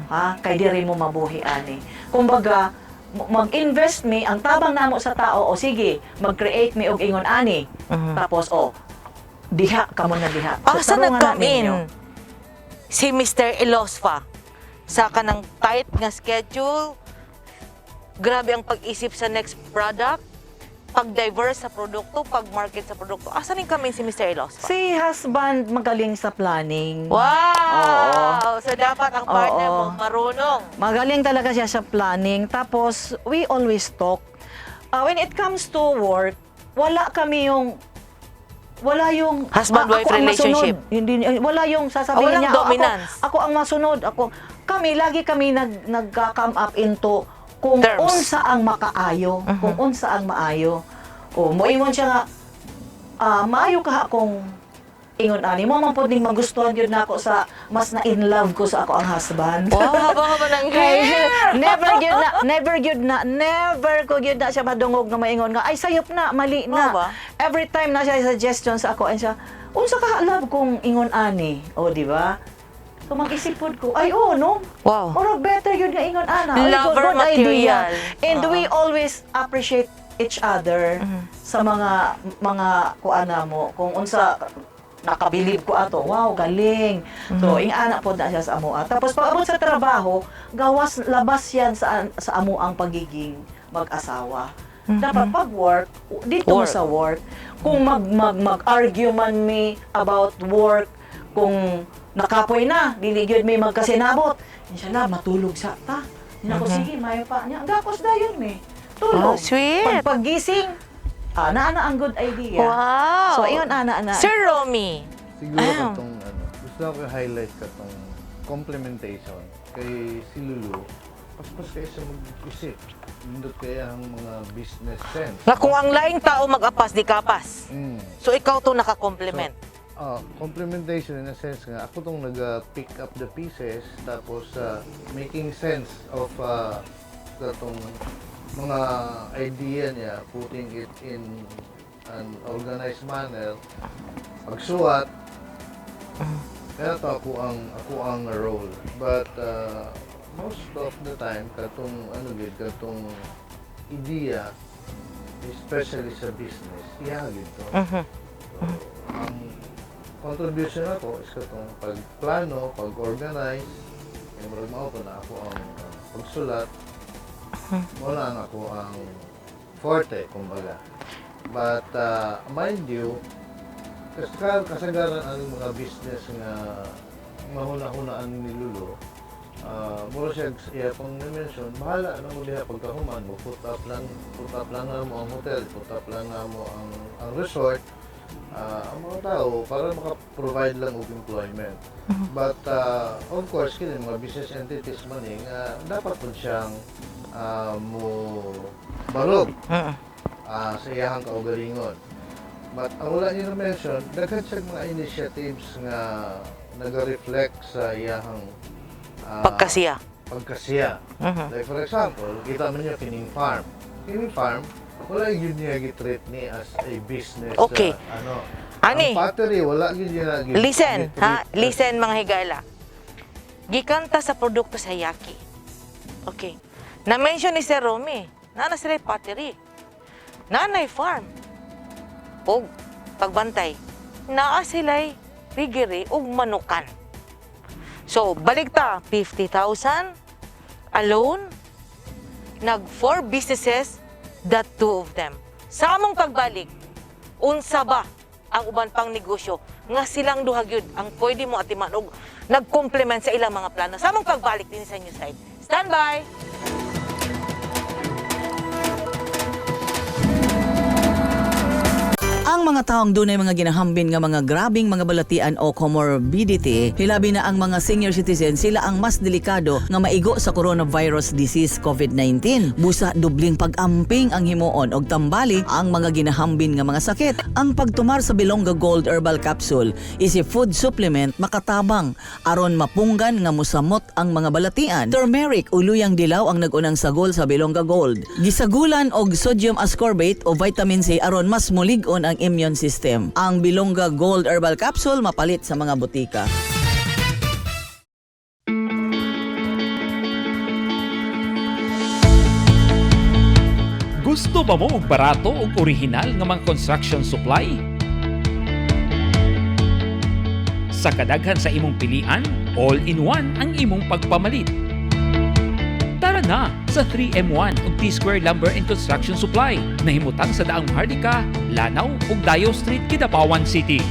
Ha? Kay diri mo mabuhi ani. Kumbaga, mag-invest mi ang tabang namo sa tao o sige, mag-create mi og ingon ani. Tapos diha kamo na diha. Asa Tarungan na nag-come ninyo. in si Mr. Elosfa sa kanang tight nga schedule? Grabe ang pag-isip sa next product. pag-diverse sa produkto, pag-market sa produkto. Asan yung kami si Mr. Ilospa? Si husband magaling sa planning. Wow! So, dapat ang partner Oo. mo marunong. Magaling talaga siya sa planning. Tapos, we always talk. When it comes to work, wala yung Husband-wife ako ang relationship. masunod. Hindi, wala yung sasabihin Walang niya, dominance. Ako ang masunod. Lagi kami nagka-come up into kung Terms. unsa ang makaayo, kung unsa ang maayo. Moingon siya nga, maayo ka kung ingon ani mo man pud ning magustuhan gyud nako sa mas na in love ko sa ako ang husband. Wow, haba-haba ng Kay hair! never ko gyud na siya madungog nga maingon nga ay sayop na mali na. Oo ba? Every time na siya suggestion sa ako and siya unsa ka love kung ingon ani, di ba? So mag-isip pod ko ay no. Wow. Or better yun nga ingon ana. Ay, Lover good idea. material. And we always appreciate each other sa mga kuana mo kung unsa nakabilib ko ato. Wow, galing. So, ingana po na siya sa amoa. Tapos pag abot sa trabaho, labas yan sa amo ang pagiging mag-asawa. Dapat pag work, dito mo Work. sa work. Kung mag-argue man me about work, kung nakapoy na, dili gyud may magkasinabot. Inshallah, matulog sa ta. Nako, sige, mayo pa niya. Ang gakos dayon me. Tulog. Oh, sweet. Pagpagising, na ang good idea. Wow! So, iyon, ana. Sir Romy, Siguro Ah. katong gusto ko i-highlight katong complementation kay si Lulu. Paspas kayo sa mag-isip. Nindot kaya ang mga business sense. nga kung ang laing tao mag-apas, di kapas. So, ikaw to naka-complement. Complementation in a sense nga, ako tong nag-pick up the pieces tapos making sense of katong mga idea niya, putting it in an organized manner, pagsuwat, kaya to ako ang role. But most of the time, katong katong idea, especially sa business, ihagid to. So, ang contribution ako is katong pagplano, pag-organize, kaya marag mauto na ako ang pagsulat, wala na ako ang forte, kumbaga. But mind you, kasagaran ang mga business nga mahuna-hunaan ni Lulu, mula siya iya pang na-mention, bahala na mo diha pagkahuman mo, put up lang na mo ang hotel, put up lang na mo ang resort, ang mga tao para maka-provide lang og employment. But of course, kini mga business entities man dapat po siyang mo balog sa iyahang kaugalingon. But ang wala niyo na-mention, daghan siya mga initiatives nga nag-reflect sa iyahang Pagkasiya. Like for example, kita mo niyo kining farm. Kining farm, wala yun niya gitreat ni as a business. Okay. Ani? Ang pottery, wala yun niya Listen, listen mga higala. Gikanta sa produkto sa Yaki. Okay. Na-mention ni Sir Romy, nana sila pottery. Nanay farm. O pagbantay. Naa sila'y pigiri o manukan. So, balik ta, 50,000 alone, nag 4 businesses, that 2 of them. Sa among pagbalik, unsa ba ang uban pang negosyo nga silang duha gyud ang pwede mo atiman og nag-complement sa ilang mga plano. Sa among pagbalik din sa inyo side. Stand by. Ang mga taong dunay mga ginahambin nga mga grabing mga balatian o comorbidity, hilabi na ang mga senior citizen, sila ang mas delikado nga maigo sa coronavirus disease COVID-19. Busa dubling pag-amping ang himuon og tambali ang mga ginahambin nga mga sakit. Ang pagtumar sa Bilonga Gold Herbal Capsule is a food supplement makatabang aron mapunggan nga musamot ang mga balatian. Turmeric, uluyang dilaw ang nagunang sagol sa Bilonga Gold. Gisagulan og sodium ascorbate o vitamin C aron mas mulig-on ang immune system. Ang Bilonga Gold Herbal Capsule mapalit sa mga butika. Gusto ba mo og barato ug orihinal nga mga construction supply? Sa kadaghan sa imong pilian, all-in-one ang imong pagpamalit. Tara Tara na sa 3M1 ug T-Square Lumber and Construction Supply na himutang sa daang Maharlika, Lanao ug Dayo Street, Kidapawan City.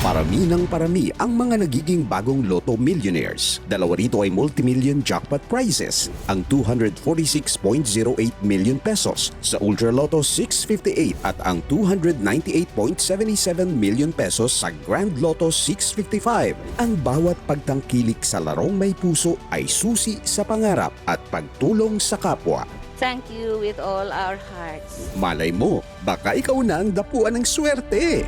Parami ng parami ang mga nagiging bagong Lotto Millionaires. Dalawa rito ay multimillion jackpot prizes. Ang 246.08 million pesos sa Ultra Lotto 658 at ang 298.77 million pesos sa Grand Lotto 655. Ang bawat pagtangkilik sa larong may puso ay susi sa pangarap at pagtulong sa kapwa. Thank you with all our hearts. Malay mo, baka ikaw na ang dapuan ng swerte.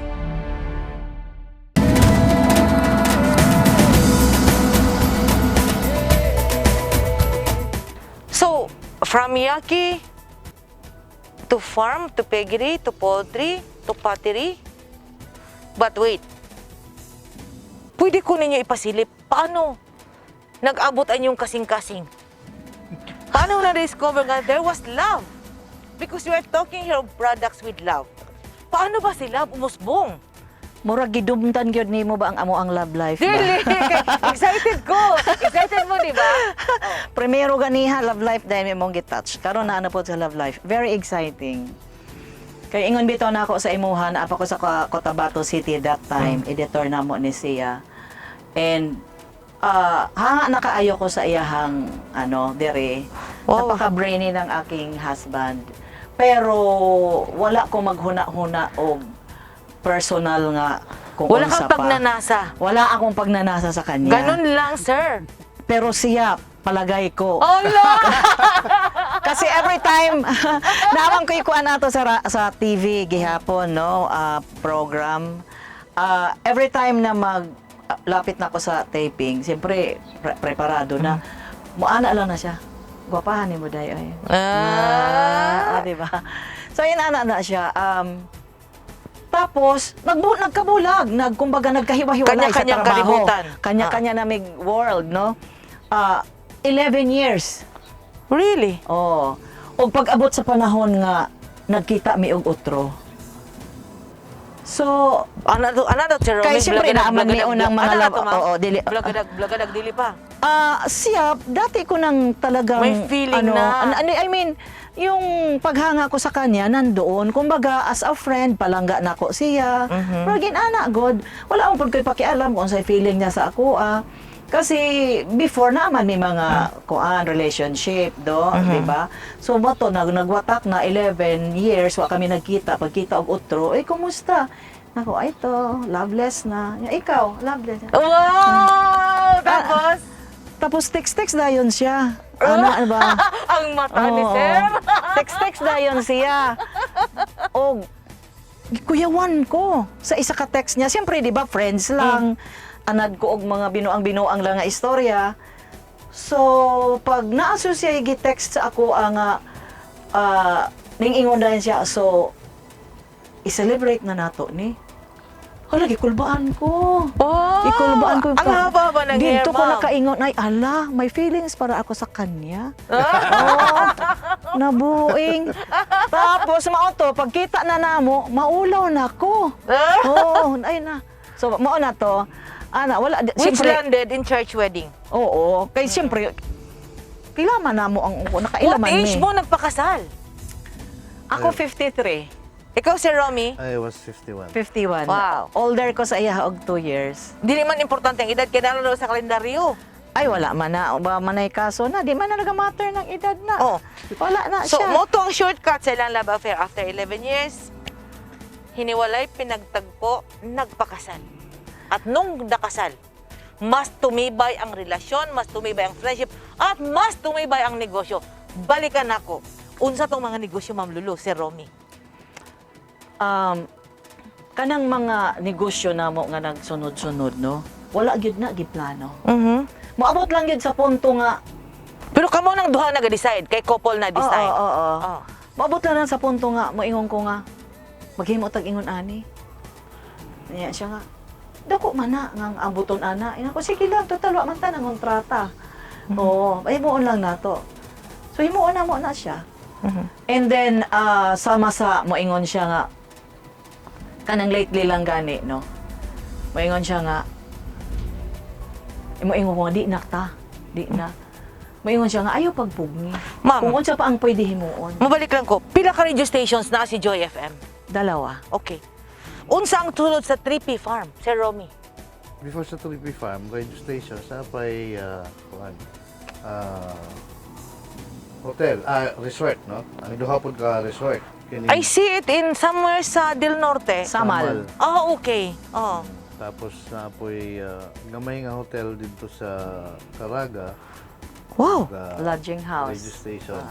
So, from Yaki to farm, to piggery, to poultry, to pottery. But wait, pwede ko ninyo ipasilip, paano nag-abot ang yung kasing-kasing? Paano na-discover nga there was love? Because you are talking here of products with love. Paano ba si love umusbong? Murag gidumtan gyud nimo ba ang amo ang love life ba? Dili! Excited ko! Excited mo, di ba? Primero ganiha love life dahil mong gitouch. Karon na po sa love life. Very exciting. Kay ingon bitaw na ako sa imuhan, apa ko sa Cotabato City that time, editor namo ni siya. And hanga nakaayo ko sa iyahang dere. Wow. Napaka-brainy ng aking husband. Pero wala ko maghuna-huna o personal nga kung Wala unsa kang pa. pagnanasa. Wala akong pagnanasa sa kanya. Ganun lang, sir. Pero siya, palagay ko. Oh, no! Kasi every time, naman ko ikuan nato sa TV gihapon, no, program. Every time na lapit na ako sa taping, siyempre, preparado na. Muana lang na siya. Gwapahan ni mo dayo. Diba? So, yun na siya. Tapos, nagkabulag, kumbaga nagkahiwa-hiwalay sa Kanya-kanyang trabaho. kalibutan. Kanya-kanya na may world, no? 11 years. Really? Oh. O pag-abot sa panahon nga, nagkita mi og otro. So, Ano to, Sir Romy? kaya siyempre naaman mi unang mga love. Oo, dili. Blagadag, dili pa. Siya, dati ko nang talagang May feeling na. I mean, yung paghanga ko sa kanya nandoon, kumbaga as a friend palangga na ko siya. Pero ginana god, wala akong pagkoy pakialam kung sa feeling niya sa ako kasi before naman may mga relationship di ba? So bato nagwatak na 11 years wa kami nagkita, pagkita og otro, kumusta? Nako, ay to, loveless na. Ikaw, loveless. Wow! Tapos text dayon siya. Ano ba? Ang mata ni Sir. Text dayon siya. O kuyawan ko sa isa ka text niya. Siyempre, di ba, friends lang. Anad ko og mga binuang lang nga istorya. So, pag na-associate gi-text sa ako ang ning-ingon dahil siya, so, i-celebrate na nato ni. Hala, gikulbaan ko. Oh, Ikulbaan ko. ang haba-haba ng hair, Dito ko ma'am. nakaingon, ay, ala, may feelings para ako sa kanya. Oh, nabuing. Tapos, mauto, pagkita na namo, maulaw na ko. Oh, ay na. So, mao na to. Wala. Which siyempre- landed in church wedding. Oo. Kaya siyempre, kailaman na mo ang nakailaman What age ni. mo nagpakasal? Ako 53. Ikaw, Sir Romy? I was 51. 51. Wow. Older ko sa iya og 2 years. Di naman importante ang edad, kaya daw sa kalendaryo. Ay, wala man na. Ba manay kaso na. Di man na nag-matter ng edad na. Oh. Wala na So, siya. mo to ang shortcut sa ilang love affair after 11 years. Hiniwalay, pinagtagpo, nagpakasal. At nung nakasal, mas tumibay ang relasyon, mas tumibay ang friendship, at mas tumibay ang negosyo. Balikan ako. Unsa tong mga negosyo, Ma'am Lulu, Sir Romy? Kanang mga negosyo na mo nga nagsunod-sunod, no? Wala gyud na giplano. Moabot lang gyud sa punto nga Pero kamo nang duha nag-decide, kay couple na decide. Oo. Oh. Moabot lang sa punto nga moingon ko nga maghimo tag ingon ani. Niya siya nga. Dako man na nga ambuton ana. Ina ko sige lang total wa man ta nang kontrata. Oo, ay himuon lang nato. So himuon na mo na siya. And then sama sa moingon siya nga kanang lately lang gani, no? Moingon siya nga moingon ko nga di na ta. Di na. Mayon siya nga ayaw pagpugni. Ma'am. Kung unsa pa ang pwede himuon. Mabalik lang ko, pila ka radio stations na si Joy FM? Dalawa. Okay. Unsa ang tulod sa 3P Farm, Sir Romy? Before sa Tulipi Farm, radio station, sa pa'y hotel, resort, no? Ang duhapon ka resort. Kini- I see it in somewhere sa Del Norte. Samal. Ah, okay. Oh. Tapos na po'y gamay nga hotel dito sa Caraga. Wow. Lodging house. Radio station.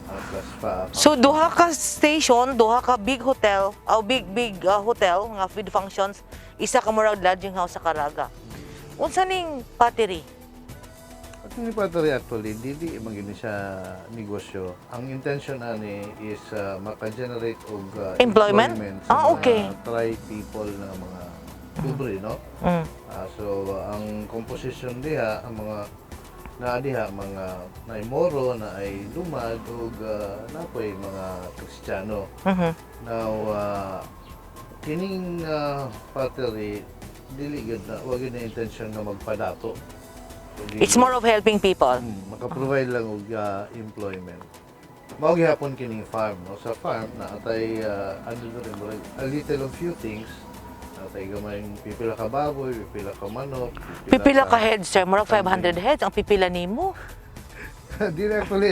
Plus pa. So duha ka station, duha ka big hotel, big hotel nga with functions, isa ka murag lodging house sa Caraga. Unsa ning pottery? At hindi pa ito actually, hindi magiging siya negosyo. Ang intention ani is maka-generate og Employment? sa Okay. mga tri-people na mga tubre, no? So, ang composition diha, ang mga diha, mga naimoro na ay lumad o napoy mga Kristiyano. Now, kining pottery, dili gud na, wag yun na intention na magpadato. Kundi, It's more of helping people. maka-provide lang og employment. Mao gihapon kining farm, no? Sa farm na atay ano rin a little of few things. Atay gamay pipila ka baboy, pipila ka manok, Pipila ka heads, sir. Murag 500 heads ang pipila nimo. Di na actually.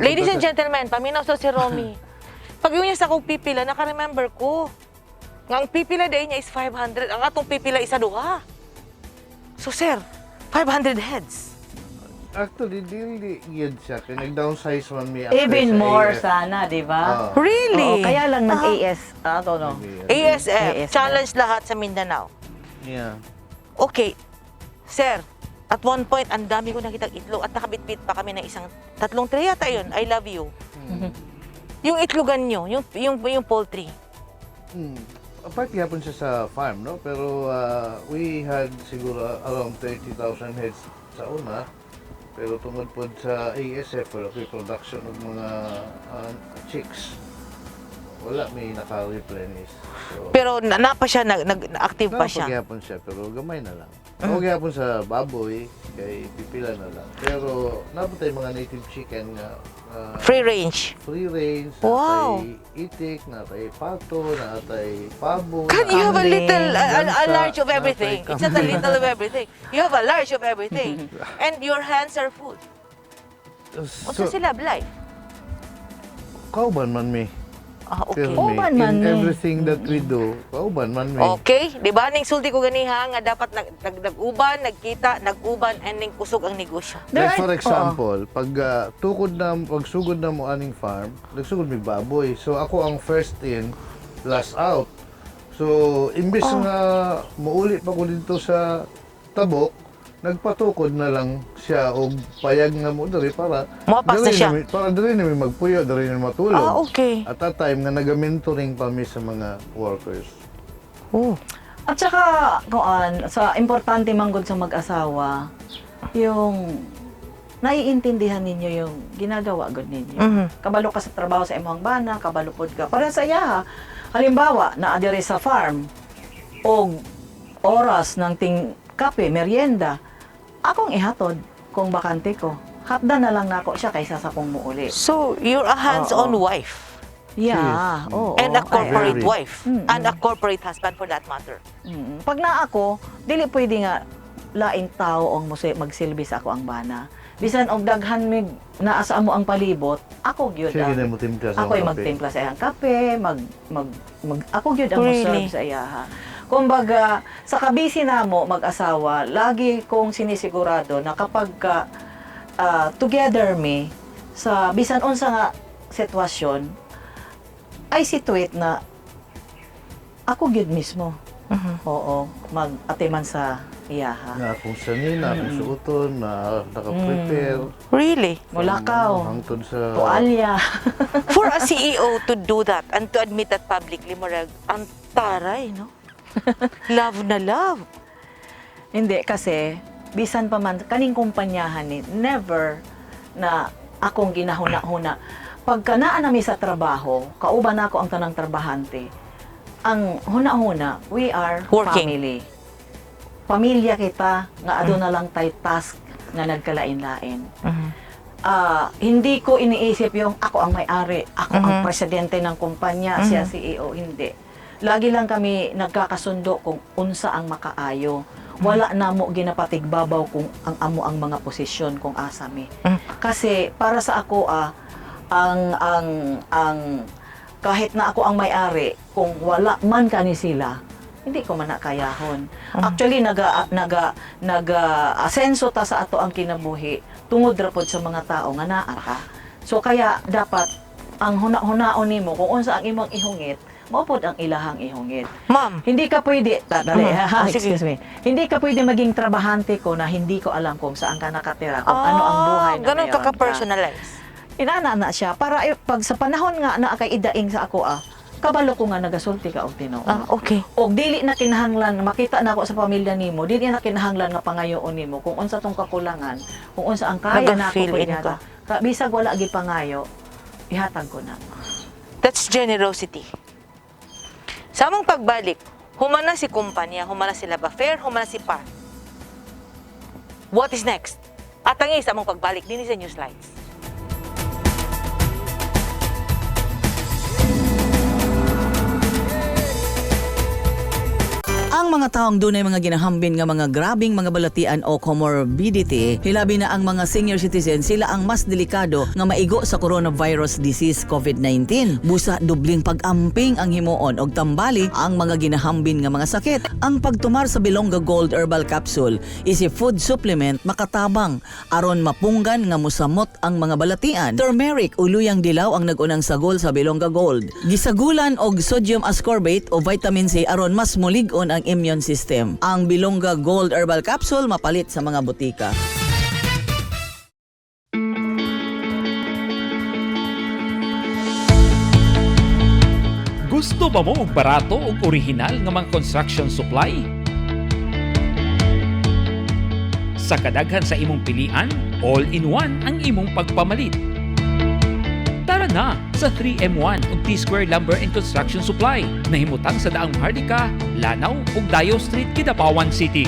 Ladies and gentlemen, paminaw sa si Romy. Pag yun niya sa kong pipila, naka-remember ko. Nga ang pipila day niya is 500. Ang atong pipila isa duha. So, sir, 500 heads. Actually, dili yun siya. Kaya nag-downsize man mi Even sa more AF. sana, di ba? Really? Oo, kaya lang nag-AS. No? ASF, ASF. challenge lahat sa Mindanao. Yeah. Okay, sir, at one point, ang dami ko nakitang itlog at nakabitbit pa kami ng isang 3 tray yata yun. I love you. Yung itlogan nyo, yung poultry. Apart gihapon siya sa farm, no? Pero we had siguro around 30,000 heads sa una. Pero tungod po sa ASF, or production ng mga chicks, wala may naka-replenish. So, Pero napa siya, nag-active pa siya. Napagyapon siya, pero gamay na lang. Napagyapon sa baboy, kay pipila na lang. Pero napatay mga native chicken nga Free range. free range, Wow. natay itik, natay pato, natay pabo. God, you have a Kambing, little, a lansa, large of everything. natay It's not a little of everything. You have a large of everything. And your hands are full. Unsa So, sila, Blay? kauban man mi. Ah, okay. Tell me, Kauban man in mi. everything that we do, kauban man mi. Okay, di ba? Ning sulti ko ganiha nga dapat nag-uban, nagkita, nag-uban, and ning kusog ang negosyo. Like for example, pag sugod na mo aning farm, nagsugod mi baboy. So ako ang first in, last out. So imbes nga muuli pa ko dito sa tabok, nagpatukod na lang siya og payag nga mo diri para Mapas na siya. Diri na mi magpuyo, diri na matulog. Ah, okay. At that time nga naga-mentoring pa mi sa mga workers. Oh. At saka, sa importante manggod sa mag-asawa, yung naiintindihan ninyo yung ginagawa gud ninyo. Kabalo ka sa trabaho sa imong bana, kabalo pod ka. Para sa iya, halimbawa, naa diri sa farm, og oras ng kape, merienda, akong ihatod kung bakante ko. Hatda na lang nako siya kaysa sa kung muuli. So, you're a hands-on wife. Yeah, oo. And a corporate Very. wife. And a corporate husband for that matter. Pag na ako, dili pwede nga laing tao ang magsilbi sa ako ang bana. Bisan og daghan mig naasa mo ang palibot, ako gyud Sige na mo timpla sa ako ay kape. magtimpla sa iyang kape, ako gyud ang Really? serve sa iya ha. Kumbaga, sa kabisi namo mag-asawa, lagi kong sinisigurado na kapag together me sa bisan unsa nga sitwasyon, ay situate na ako gyud mismo. Oo, mag-atiman sa iyaha. Na akong sanin, na akong suoton, na naka-prepare. Really? Mulakaw, Hangtod sa... tuwalya. For a CEO to do that and to admit that publicly, murag, ang taray, no? Love na love. Hindi, kasi bisan pa man, kaning kumpanyahan ni, never na akong ginahuna-huna. Pagka naa nami sa trabaho, kauban ako ang tanang trabahante, ang huna-huna, we are Working. family. Pamilya kita, nga ado na lang tay task nga nagkalain-lain. hindi ko iniisip yung ako ang may-ari, ako ang presidente ng kumpanya, siya CEO, hindi. Lagi lang kami nagkakasundo kung unsa ang makaayo. Wala na mo ginapatigbabaw kung ang amo ang mga posisyon kung asami. Kasi para sa ako ang kahit na ako ang may-ari, kung wala man kani sila, hindi ko man nakayahon. Actually asenso ta sa ato ang kinabuhi tungod ra pod sa mga tao nga naa ka. So kaya dapat ang hunaon nimo kung unsa ang imong ihungit, mao pod ang ilahang ihungit. Ma'am. Hindi ka pwede, dali, Oh, sige. excuse me. Hindi ka pwede maging trabahante ko na hindi ko alam kung saan ka nakatira, kung ano ang buhay na ganun meron ka. ka-personalize. Inana na siya para pag sa panahon nga na kay idaing sa ako kabalo ko nga nagasulti ka og Tinoo. Okay. Og dili na kinahanglan makita na ako sa pamilya nimo, dili na kinahanglan nga pangayoon nimo kung unsa tong kakulangan, kung unsa ang kaya na ako Naga-fill in pwede ka. Bisag wala gi pangayo, ihatag ko na. That's generosity. Sa among pagbalik, humana si kumpanya, humana si Love Affair, humana si Par. What is next? At ang isa among pagbalik, din sa news slides. Ang mga taong dunay mga ginahambin nga mga grabing mga balatian o comorbidity, hilabi na ang mga senior citizens, sila ang mas delikado nga maigo sa coronavirus disease COVID-19. Busa dubling pag-amping ang himuon og tambali ang mga ginahambin nga mga sakit. Ang pagtumar sa Bilonga Gold Herbal Capsule is a food supplement makatabang aron mapunggan nga musamot ang mga balatian. Turmeric o luyang dilaw ang nag-unang sagol sa Bilonga Gold. Gisagulan og sodium ascorbate o vitamin C aron mas mulig-on ang immune system. Ang Bilonga Gold Herbal Capsule mapalit sa mga butika. Gusto ba mo og barato ug orihinal nga mga construction supply? Sa kadaghan sa imong pilian, all-in-one ang imong pagpamalit. Tara na sa 3M1 ug T-Square Lumber and Construction Supply na himutang sa daang Hardika, Lanao ug Dayo Street, Kidapawan City.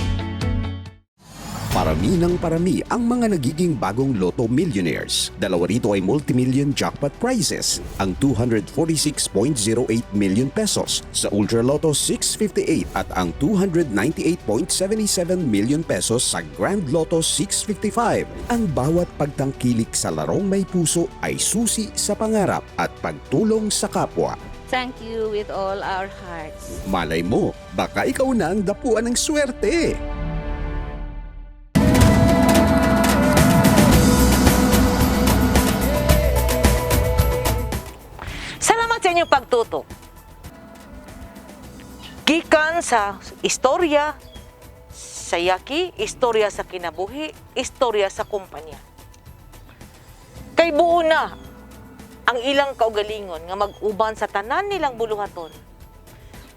Parami ng parami ang mga nagiging bagong Lotto Millionaires. Dalawa rito ay multimillion jackpot prizes. Ang 246.08 million pesos sa Ultra Lotto 658 at ang 298.77 million pesos sa Grand Lotto 655. Ang bawat pagtangkilik sa larong may puso ay susi sa pangarap at pagtulong sa kapwa. Thank you with all our hearts. Malay mo, baka ikaw na ang dapuan ng swerte. Salamat sa inyong pagtutok. Gikan sa istorya sa yaki, istorya sa kinabuhi, istorya sa kumpanya. Kay buo na ang ilang kaugalingon nga mag-uban sa tanan nilang buluhaton.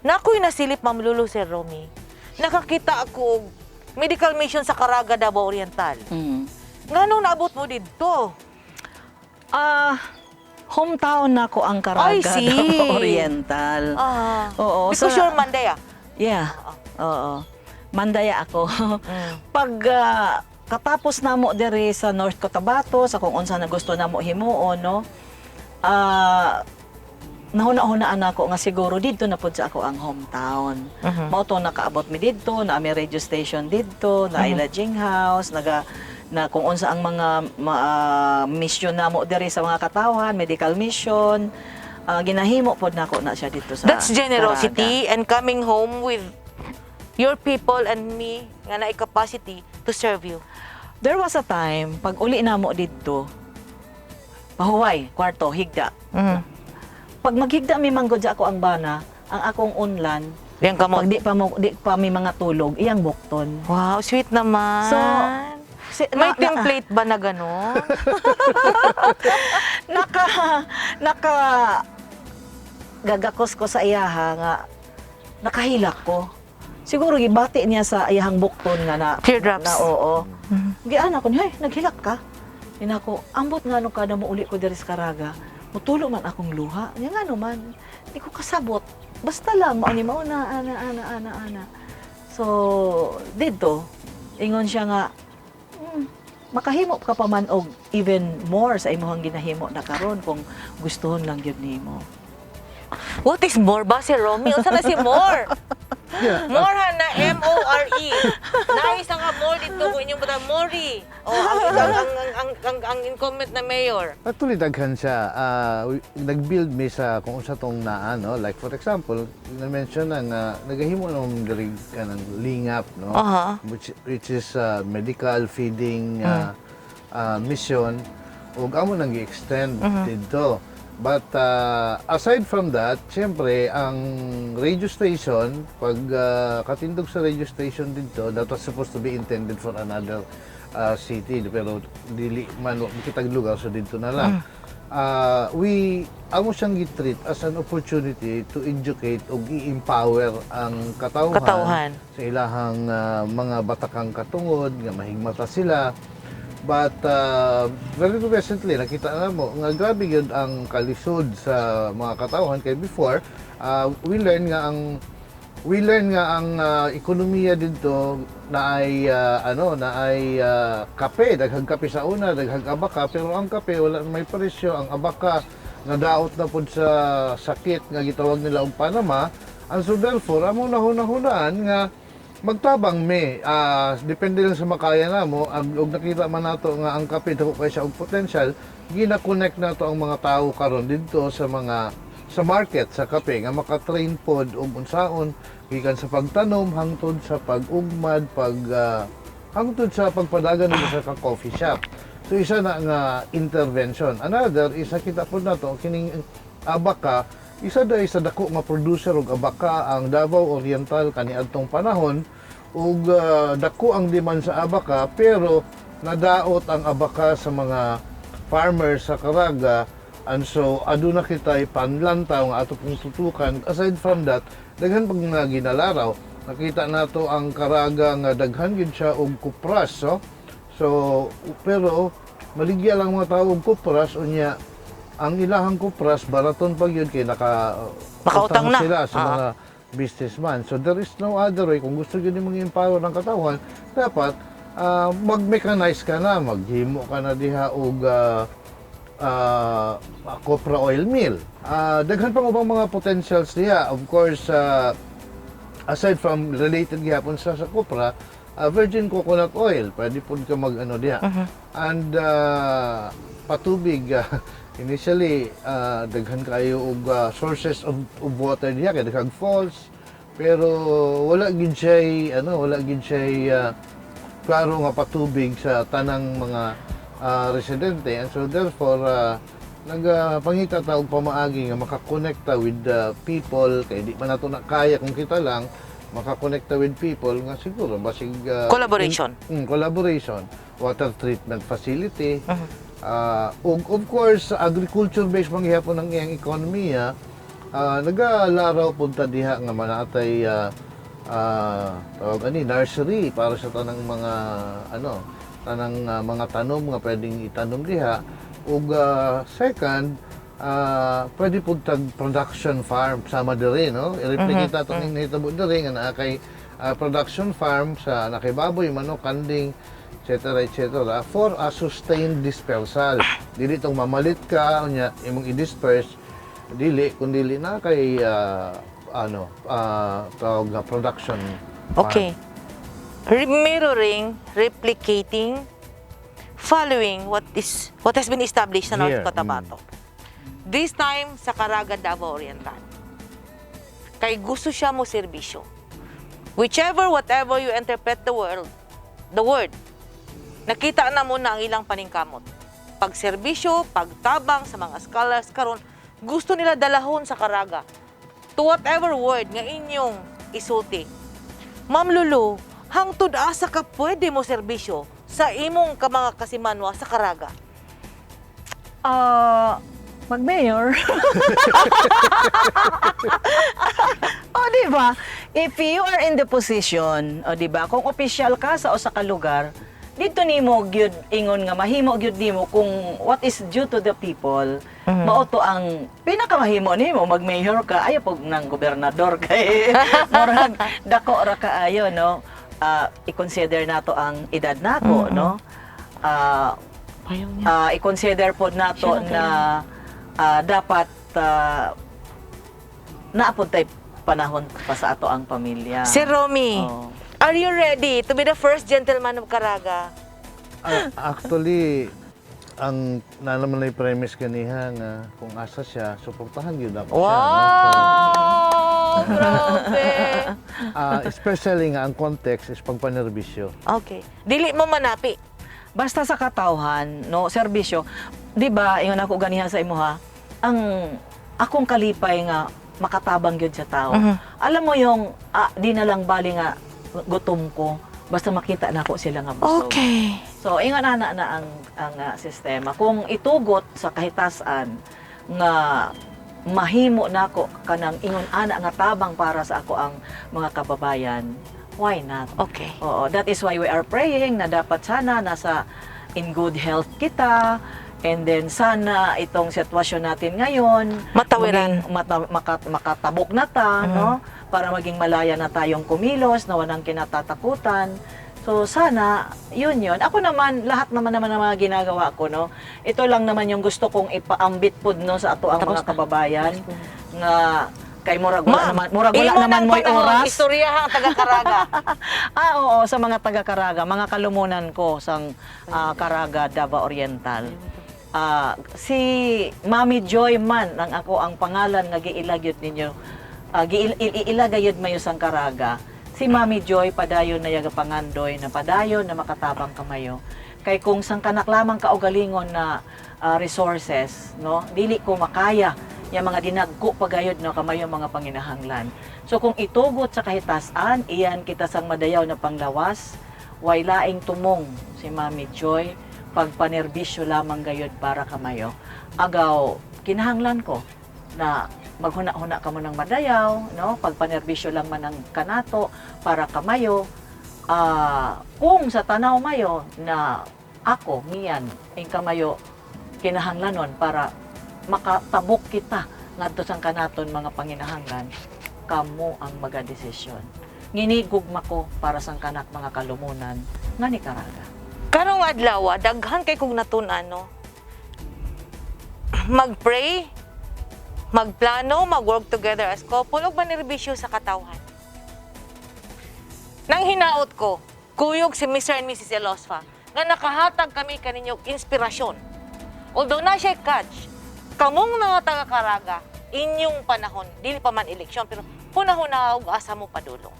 Nakoy nasilip, Ma'am Lulu, Sir Romy. Nakakita ako og medical mission sa Caraga, Davao Oriental. Nganong naabot mo dito? Hometown na ko ang Caraga, I see. Davao Oriental. Oo. Because you're Mandaya. Yeah. Oo. Mandaya ako. Pag katapos na mo diri sa North Cotabato, sa kung unsa na gusto na mo himuon, no? Nahuna-hunaan ako nga siguro dito na pud sa ako ang hometown. Mao to nakaabot mi dito, na may radio station dito, na lodging house, na kung unsa ang mga mission na mo diri sa mga katawan, medical mission, ginahimo pod nako na siya dito sa That's generosity and coming home with your people and me nga naay capacity to serve you. There was a time, pag uli na mo dito, pahuway, kwarto, higda. Pag maghigda mi manggod sa ako ang bana, ang akong unlan, Yang kamot. pag di pa mi mga tulog, iyang bukton. Wow, sweet naman. So, may template ba na gano'n? gagakos ko sa iyaha nga nakahilak ko. Siguro gibati niya sa iyahang bukton nga na Teardrops. na oo. Giana ko niya, naghilak ka. Ina ko, ambot nga nung kada mo uli ko diri sa Caraga. Mutulo man akong luha. Nga nga naman, hindi ko kasabot. Basta lang, mauni mauna, ana. So, dito, ingon siya nga, makahimo ka pa man og even more sa imong ginahimo na karon kung gustuhon lang gyud nimo. What is more ba si Romy? Unsa na si more? Yeah. More ha na M-O-R-E. Naisa nga more dito kung inyong bata Mori. O ang in-comment na mayor. Actually, daghan siya. Nag-build me sa kung sa tong naan, no? Like, for example, na-mention na nga, nagahimo naman diri ka ng lingap, no? Which is medical feeding mission. Ug amo nang i-extend dito. But aside from that, siyempre, ang radio station, pag katindog sa radio station dito, that was supposed to be intended for another city. Pero dili man, kitag lugar, so dito na lang. Amo siyang gitreat as an opportunity to educate o i-empower ang katawhan sa ilahang mga batakang katungod, nga mahigmata sila. But very recently, nakita na mo, nga grabe yun ang kalisod sa mga katawhan. Kaya before, we learn nga ang ekonomiya dito na ay kape, daghang kape sa una, daghang abaka, pero ang kape wala na may presyo, ang abaka nga daot na pud sa sakit nga gitawag nila og Panama. And so therefore, among nahuna-hunaan nga magtabang depende lang sa makaya namo, og nakita man nato nga ang kape dako kay siya og potential, gina-connect nato ang mga tawo karon didto sa market sa kape nga maka-train pod og unsaon gikan sa pagtanom hangtod sa pag-ugmad, hangtod sa pagpadagan sa coffee shop. So isa na nga intervention. Another isa kita pod nato kining abaka. Isa sa dako nga producer og abaka ang Davao Oriental kaniadtong panahon, ug dako ang demand sa abaka, pero nadaot ang abaka sa mga farmers sa Caraga, and so aduna kitay panlantaw nga ato pong tutukan. Aside from that, daghan pag nga ginalaraw, nakita nato ang Caraga nga daghan gid siya og kupras, so pero maligya lang mga tawo og kupras, unya ang ilahang kupras, baraton pag yun, kaya Nakautang na. sila sa mga businessman. So there is no other way. Kung gusto nyo mong empower ng katawan, dapat mag-mechanize ka na, maghimo ka na diha og copra oil mill. Daghan pang ubang mga potentials diha. Of course, aside from related gihapon sa copra, virgin coconut oil, pwede po ka mag-ano diha. And patubig, initially, daghan kayo og sources of water diha, kay daghang falls, pero wala gid siya klaro nga patubig sa tanang mga residente. And so therefore, nagpangita ta og pamaagi nga makakonekta with the people, kay di man nato na kaya kung kita lang makakonekta with people nga siguro basig Collaboration. Collaboration, water treatment facility. Of course, agriculture-based manghihapon ng iyang ekonomiya, nagalaraw punta diha nga manatay nursery para sa tanang mga mga tanom nga pwedeng itanom diha. Ug second, pwede po tag production farm sama diri, no? I-replicate nato ning nahitabo diri nga naa kay production farm sa nakay baboy, manok, kanding, etc. for a sustained dispersal. Dili tong mamalit ka unya imong i-disperse, kundi na kay tawag nga production farm. Okay. Mirroring, replicating, following what has been established sa North Here. Cotabato. This time sa Caraga, Davao Oriental. Kay gusto siya mo serbisyo. Whatever you interpret the word, nakita na mo na ang ilang paningkamot. Pagserbisyo, pagtabang sa mga scholars karon, gusto nila dalahon sa Caraga. To whatever word nga inyong isulti. Ma'am Lulu, hangtod asa ka pwede mo serbisyo sa imong mga kasimanwa sa Caraga? Mag-mayor. Di ba? If you are in the position, di ba, kung official ka sa usa ka lugar, dito nimo gyud ingon nga mahimo gyud nimo kung what is due to the people. Mao to ang pinakamahimo nimo, mag-mayor ka, ayo pag nang gobernador kay murag dako ra kaayo, no? I-consider nato ang edad nako, no? Ayaw niya. i-consider po nato Siya na na dapat naapod tay panahon pa sa ato ang pamilya. Sir Romy, Oh. are you ready to be the first gentleman of Caraga? Actually, ang nalaman na yung premise kaniha nga kung asa siya, suportahan yun ako siya. No? Wow! Grabe! Especially nga, ang context is pagpanerbisyo. Okay. Dili mo manapi. Basta sa katawhan, no, serbisyo, di ba, yung ako ganiha sa imo ha, ang akong kalipay nga makatabang gyud sa tao. Alam mo yung di na lang bali nga gutom ko, basta makita na ako sila nga busog. Okay. So, ingon na ang sistema. Kung itugot sa kahitasan nga mahimo nako kanang ingon ana nga tabang para sa ako ang mga kababayan, why not? Okay. Oo, that is why we are praying na dapat sana nasa in good health kita, and then sana itong sitwasyon natin ngayon Matawiran. makatabok na ta, no? Para maging malaya na tayong kumilos na walang kinatatakutan. So sana yun. Ako naman lahat naman ng mga ginagawa ko, no. Ito lang naman yung gusto kong ipaambit pud no sa ato ang Tapos mga na. kababayan nga kay murag wala Ma'am, naman imo naman ng mo'y panahon, oras. Istoryahang taga Caraga. Oo, sa mga taga-Caraga, mga kalumunan ko sang Caraga, Davao Oriental. Si Mami Joy man ang ako ang pangalan nga giilagyod ninyo. Giilagayod mayo sang Caraga. Si Mami Joy padayon na yaga pangandoy na padayon na makatabang kamayo. Kay kung sang kanak lamang kaugalingon na resources, no, dili ko makaya yung mga dinagko pagayod no kamayo mga panginahanglan. So kung itugot sa kahitasan, iyan kita sang madayaw na panglawas, way laing tumong si Mami Joy, pagpanerbisyo lamang gayod para kamayo. Agaw, kinahanglan ko na maghuna-huna ka mo ng madayaw, no? Pagpanerbisyo lang man ang kanato para kamayo. Kung sa tanaw mayo na ako, miyan, ang kamayo, kinahanglanon para makatabok kita ngadto sang kanaton mga panginahanglan, kamo ang magadesisyon. Nginigugma ko para sang kanak mga kalumunan nga ni Caraga. Karong adlaw, daghan kay kung natun-an, no? Mag-pray, magplano, mag-work together as couple, ug manerbisyo sa katawhan. Nang hinaot ko, kuyog si Mr. and Mrs. Elosfa, nga nakahatag kami kaninyong inspirasyon. Although na siya catch, kamong mga taga-Caraga, inyong panahon, dili pa man eleksyon, pero hunahuna ug asa mo padulong.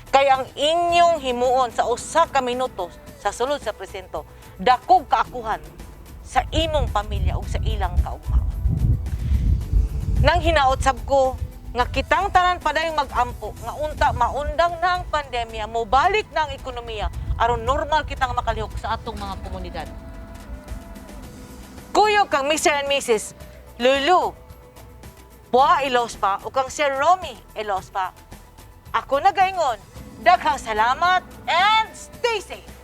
Kaya ang inyong himuon sa usa ka minuto sa sulod sa presento, dakog kaakuhan sa imong pamilya ug sa ilang kaugmaon. Nang hinaot sab ko nga kitang tanan padayong mag-ampo nga unta maundang na ang pandemya, mobalik na ang ekonomiya aron normal kitang makalihok sa atong mga komunidad. Kuyog kang Mr. and Mrs. Lulu Boa Elospa o kang Sir Romy Elospa. Ako na gaingon, daghang salamat and stay safe!